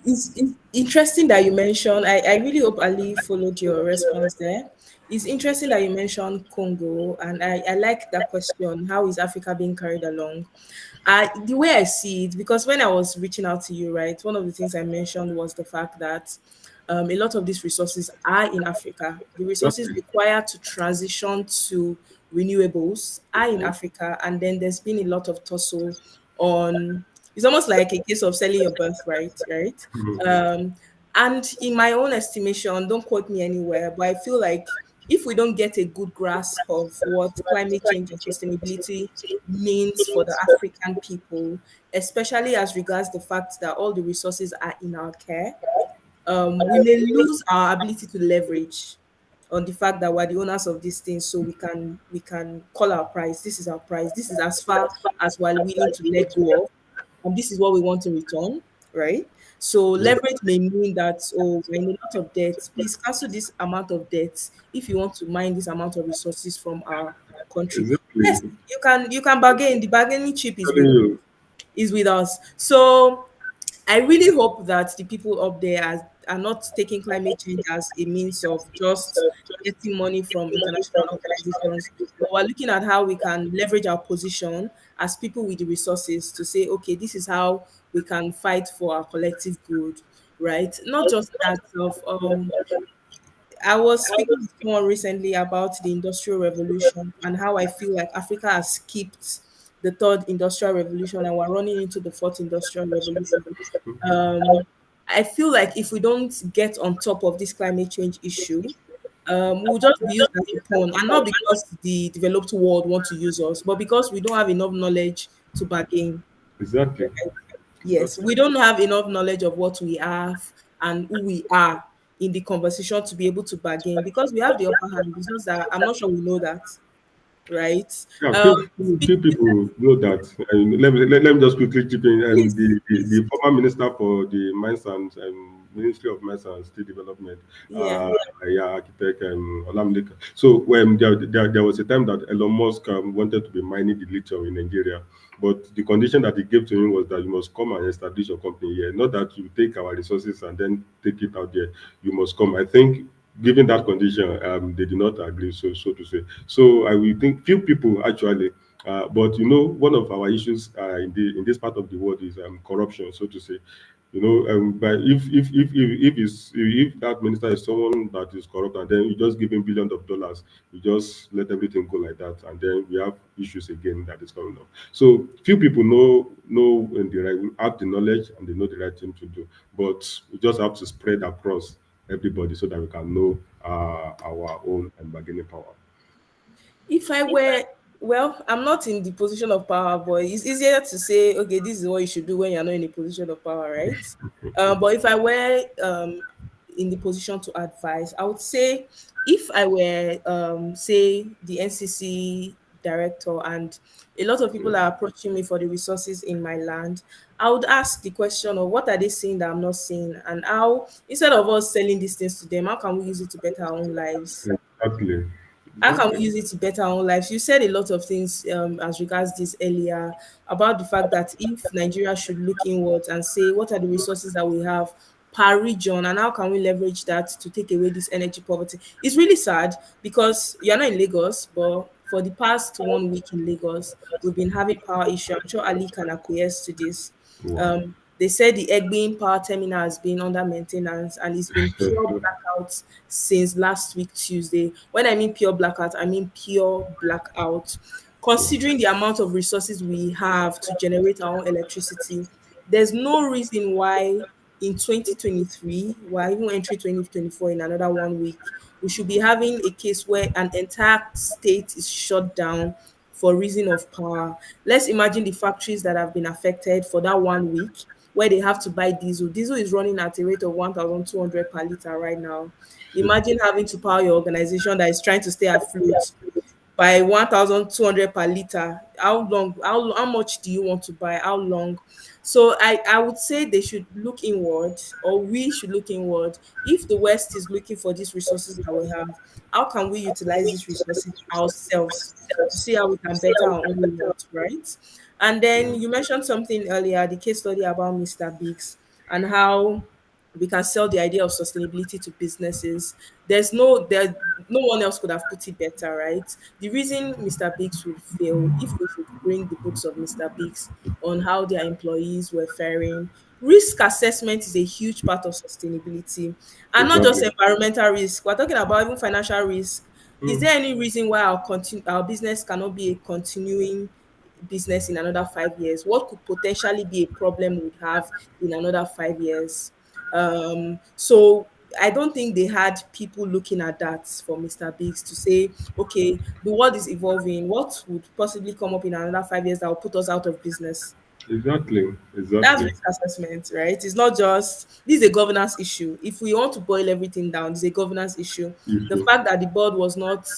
It's interesting that you mentioned. I really hope Ali followed your response there. It's interesting that you mentioned Congo, and I like that question. How is Africa being carried along? The way I see it, because when I was reaching out to you, right, one of the things I mentioned was the fact that a lot of these resources are in Africa. The resources Exactly. required to transition to renewables are in Africa, and then there's been a lot of tussle on. It's almost like a case of selling your birthright, right? Mhm. Um, and in my own estimation, don't quote me anywhere, but I feel like if we don't get a good grasp of what climate change and sustainability means for the African people, especially as regards the fact that all the resources are in our care, we may lose our ability to leverage on the fact that we're the owners of these things, so we can call our price. This is our price. This is as far as we're willing to let go of, and this is what we want to return, right? So leverage may mean that, oh, we're in a lot of debt. Please cancel this amount of debt if you want to mine this amount of resources from our country. Yes, Exactly. you can bargain. The bargaining chip Telling you. is with us. So I really hope that the people up there are not taking climate change as a means of just getting money from international organizations. But we're looking at how we can leverage our position as people with the resources to say, okay, this is how we can fight for our collective good, right? Not just that of I was speaking with someone recently about the Industrial Revolution and how I feel like Africa has skipped the third industrial revolution and we're running into the fourth industrial revolution. Um, I feel like if we don't get on top of this climate change issue, we'll just be used as a pawn, and not because the developed world want to use us, but because we don't have enough knowledge to bargain. Exactly. Yes, we don't have enough knowledge of what we have and who we are in the conversation to be able to bargain because we have the upper hand. It's just that I'm not sure we know that, right? Yeah, Um, few people know that. And let me just quickly chip in. And please, the please, former minister for the Mines and Ministry of Mines and State Development, yeah. yeah, architect Olamide. So when there was a time that Elon Musk wanted to be mining the lithium in Nigeria, but the condition that he gave to him was that you must come and establish your company here, not that you take our resources and then take it out there. You must come. I think given that condition, they did not agree, so to say. So I will think few people actually, but one of our issues in this part of the world is corruption, so to say. But if that minister is someone that is corrupt, and then you just give him billions of dollars, you just let everything go like that, and then we have issues again that is coming up. So few people know when the right have the knowledge and they know the right thing to do, but we just have to spread across everybody so that we can know our own and bargaining power. If I were, well, I'm not in the position of power, but it's easier to say, okay, this is what you should do when you're not in a position of power, right? But if I were in the position to advise, I would say if I were, say, the NCC director, and a lot of people are approaching me for the resources in my land, I would ask the question of what are they seeing that I'm not seeing, and how, instead of us selling these things to them, how can we use it to better our own lives? Exactly. How can we Exactly. use it to better our own lives? You said a lot of things as regards this earlier about the fact that if Nigeria should look inwards and say what are the resources that we have per region and how can we leverage that to take away this energy poverty. It's really sad because you're not in Lagos, but for the past 1 week in Lagos, we've been having power issue. I'm sure Ali can acquiesce to this. Wow. They said the Egbin power terminal has been under maintenance and it's been pure blackouts since last week Tuesday. When I mean pure blackout, I mean pure blackout. Considering the amount of resources we have to generate our own electricity, there's no reason why in 2023, we're even entering 2024 in another 1 week, we should be having a case where an entire state is shut down for reason of power. Let's imagine the factories that have been affected for that 1 week where they have to buy diesel. Diesel is running at a rate of 1,200 per liter right now. Imagine having to power your organization that is trying to stay afloat by 1,200 per liter. How long, how much do you want to buy? How long? So I would say they should look inward, or we should look inward. If the West is looking for these resources that we have, how can we utilize these resources ourselves to see how we can better our own lot, right? And then you mentioned something earlier, the case study about Mr. Biggs and how we can sell the idea of sustainability to businesses. There no one else could have put it better, right? The reason Mr. Biggs would fail, if we should bring the books of Mr. Biggs on how their employees were faring, risk assessment is a huge part of sustainability, and not just Exactly. environmental risk. We're talking about even financial risk. Is Mm. there any reason why our business cannot be a continuing business in another 5 years? What could potentially be a problem we'd have in another 5 years? So I don't think they had people looking at that for Mr. Biggs to say, okay, the world is evolving. What would possibly come up in another 5 years that will put us out of business? Exactly. That's Exactly. risk assessment, right? It's not just, this is a governance issue. If we want to boil everything down, it's a governance issue. The Issue. fact that the board was not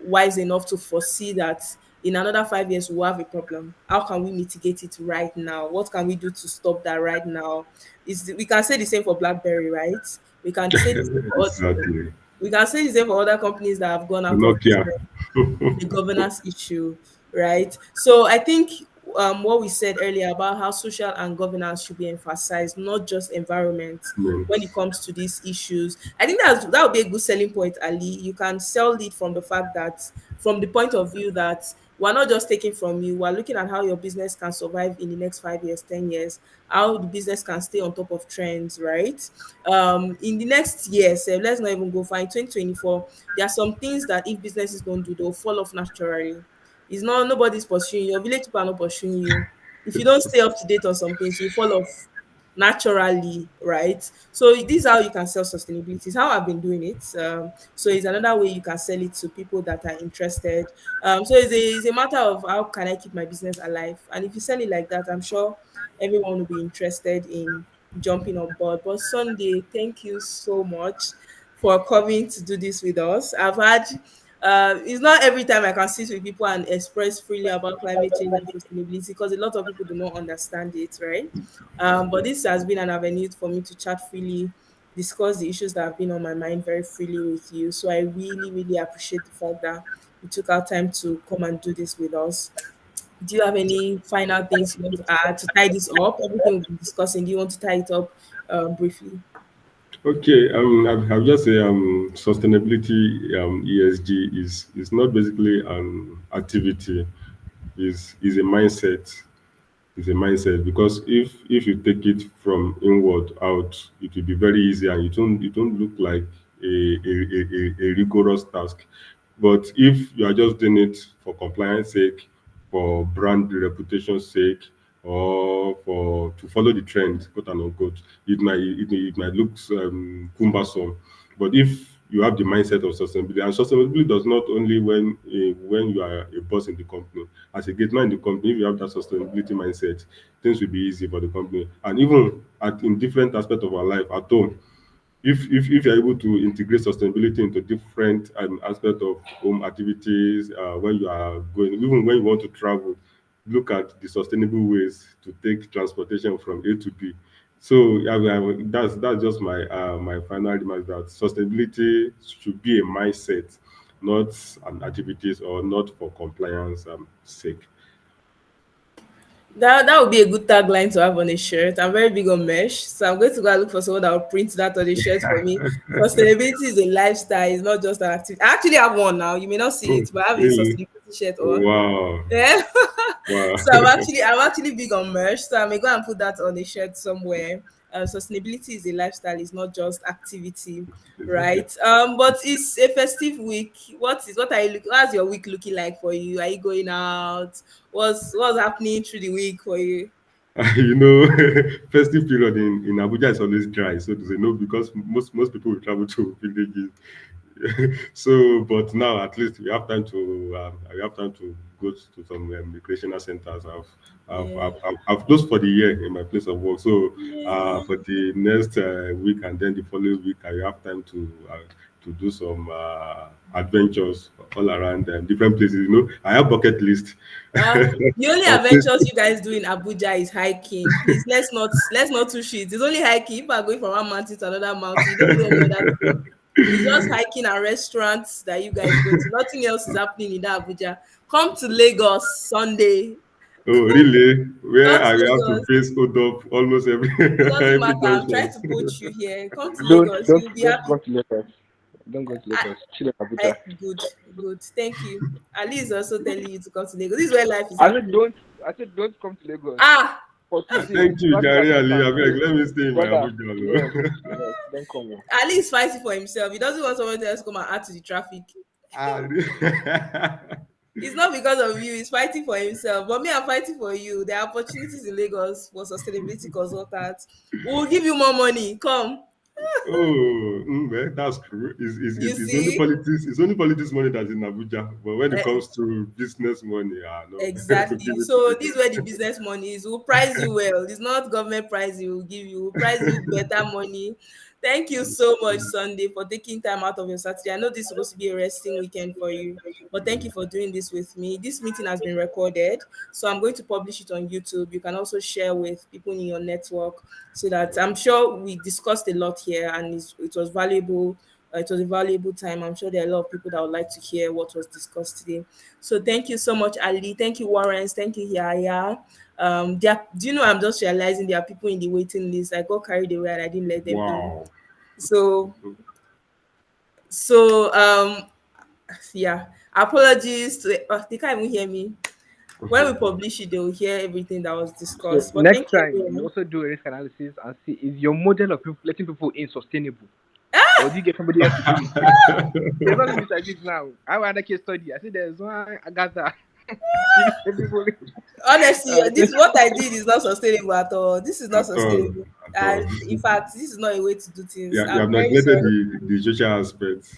wise enough to foresee that in another 5 years we'll have a problem. How can we mitigate it right now? What can we do to stop that right now? Is we can say the same for BlackBerry, right? We can say the same for Exactly. we can say the same for other companies that have gone The out of Nokia. business. It's a governance issue, right? So I think what we said earlier about how social and governance should be emphasized, not just environment, when it Means. comes to these issues. I think that would be a good selling point, Ali. You can sell it from the fact that, from the point of view that we're not just taking from you, we're looking at how your business can survive in the next 5 years, 10 years, how the business can stay on top of trends, right? In the next year, so let's not even go far in 2024, there are some things that if businesses don't do, they'll fall off naturally. It's not, nobody's pursuing you. Your village people are not pursuing you. If you don't stay up to date on some things, you fall off naturally, right? So this is how you can sell sustainability. It's how I've been doing it. So it's another way you can sell it to people that are interested. So it's a matter of how can I keep my business alive. And if you sell it like that, I'm sure everyone will be interested in jumping on board. But Sunday, thank you so much for coming to do this with us. I've had it's not every time I can sit with people and express freely about climate change and sustainability because a lot of people do not understand it, right? But this has been an avenue for me to chat freely, discuss the issues that have been on my mind very freely with you. So I really, really appreciate the fact that you took our time to come and do this with us. Do you have any final things you want to add to tie this up? Everything we've been discussing, do you want to tie it up briefly? Okay, I'll just say sustainability, ESG is not basically an activity, is a mindset. Is a mindset because if you take it from inward out, it will be very easy and it won't look like a rigorous task. But if you are just doing it for compliance sake, for brand reputation sake, or for to follow the trend, quote and unquote, it might look cumbersome. But if you have the mindset of sustainability, and sustainability does not only when you are a boss in the company, as a gateman in the company, if you have that sustainability mindset, things will be easy for the company. And even in different aspects of our life, at home, if you're able to integrate sustainability into different aspects of home activities, when you are going, even when you want to travel, look at the sustainable ways to take transportation from A to B. So that's just my final remark, that sustainability should be a mindset, not an activities or not for compliance sake. That would be a good tagline to have on a shirt. I'm very big on mesh, so I'm going to go and look for someone that will print that on a shirt for me. Sustainability is a lifestyle; it's not just an activity. I actually have one now. You may not see Oh, it, but I have a really? sustainability shirt on. Wow. Yeah. Wow. So I'm actually big on merch. So I may go and put that on a shirt somewhere. Sustainability is a lifestyle. It's not just activity, Exactly. right? But it's a festive week. What are you look? What's your week looking like for you? Are you going out? What's happening through the week for you? You know, festive period in Abuja is always dry, so to say, no, because most people will travel to villages. So, but now at least we have time to go to some recreational centers. Yeah. I've closed for the year in my place of work. So, Yeah. for the next week and then the following week, I have time to do some adventures all around different places. You know, I have bucket list The only of places. adventures you guys do in Abuja is hiking. Please let's not too shit. It's only hiking. People are going from one mountain to another mountain. You don't do any other thing. It's just hiking and restaurants that you guys go to. Nothing else is happening in that Abuja. Come to Lagos Sunday. Oh, really? Come Where to I will have to Lagos. face hold up almost every It doesn't every matter. I'm trying junction. to poach you here. Come to Don't Lagos. don't You'll be don't happy. go to Lagos. Don't go to I, Lagos. Chill in Abuja. good, good. Thank you. Ali is also telling you to come to Lagos. This is where life is I said happening. don't. I said don't come to Lagos Ah, for 2 days. Thank you, Nothing Jerry that you Ali. can Abeg, do, let me stay in my brother. Abuja Yes, alone. yes. Don't come on. Ali is fighting for himself. He doesn't want someone else to come and add to the traffic. Ah, It's not because of you, he's fighting for himself. But me, I'm fighting for you. There are opportunities in Lagos for sustainability consultants. We'll give you more money. Come. oh, well, that's true. You It's only see? politics. It's only politics money that's in Abuja. But when it Eh, comes to business money, no, exactly. give it to So this is Lagos. where the business money is. We'll price you well. It's not government price you will give you. We'll price you better money. Thank you so much, Sunday, for taking time out of your Saturday. I know this is supposed to be a resting weekend for you, but thank you for doing this with me. This meeting has been recorded, so I'm going to publish it on YouTube. You can also share with people in your network so that I'm sure we discussed a lot here and it was valuable. It was a valuable time. I'm sure there are a lot of people that would like to hear what was discussed today. So thank you so much, Ali. Thank you, Warren. Thank you, Yaya. Do you know? I'm just realizing there are people in the waiting list. I got carried away and I didn't let them in. Wow. So, so yeah. Apologies to they can't even hear me. When we publish it, they will hear everything that was So discussed. But next thank you, time you everyone. also do a risk analysis and see is your model of people, letting people in sustainable, or do you get somebody else to do it? There's not limit like this now. I have another case study. I said there's one Agatha. She did everybody. Honestly, Uh, this what I did is not sustainable at all. This is not At all. sustainable. At all. And in fact, this is not a way to do things. You I'm have very neglected sorry. the social aspects.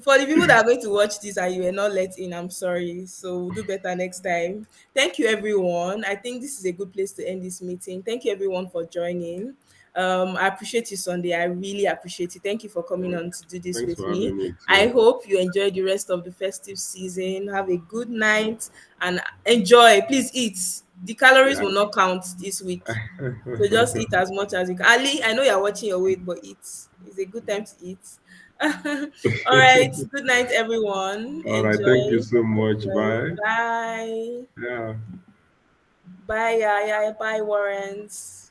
For the people that are going to watch this and you were not let in, I'm sorry. So we'll do better next time. Thank you, everyone. I think this is a good place to end this meeting. Thank you, everyone, for joining. I appreciate you, Sunday. I really appreciate you. Thank you for coming on to do this Thanks with for me. having me I too. hope you enjoy the rest of the festive season. Have a good night and enjoy. Please eat. The calories Yeah. will not count this week. So just eat as much as you can. Ali, I know you're watching your weight, but eat. It's a good time to eat. All right. Good night, everyone. All right. Thank you Enjoy. so much. Enjoy. Bye. Bye. Yeah. Bye, yeah, yeah. Bye, Warrens.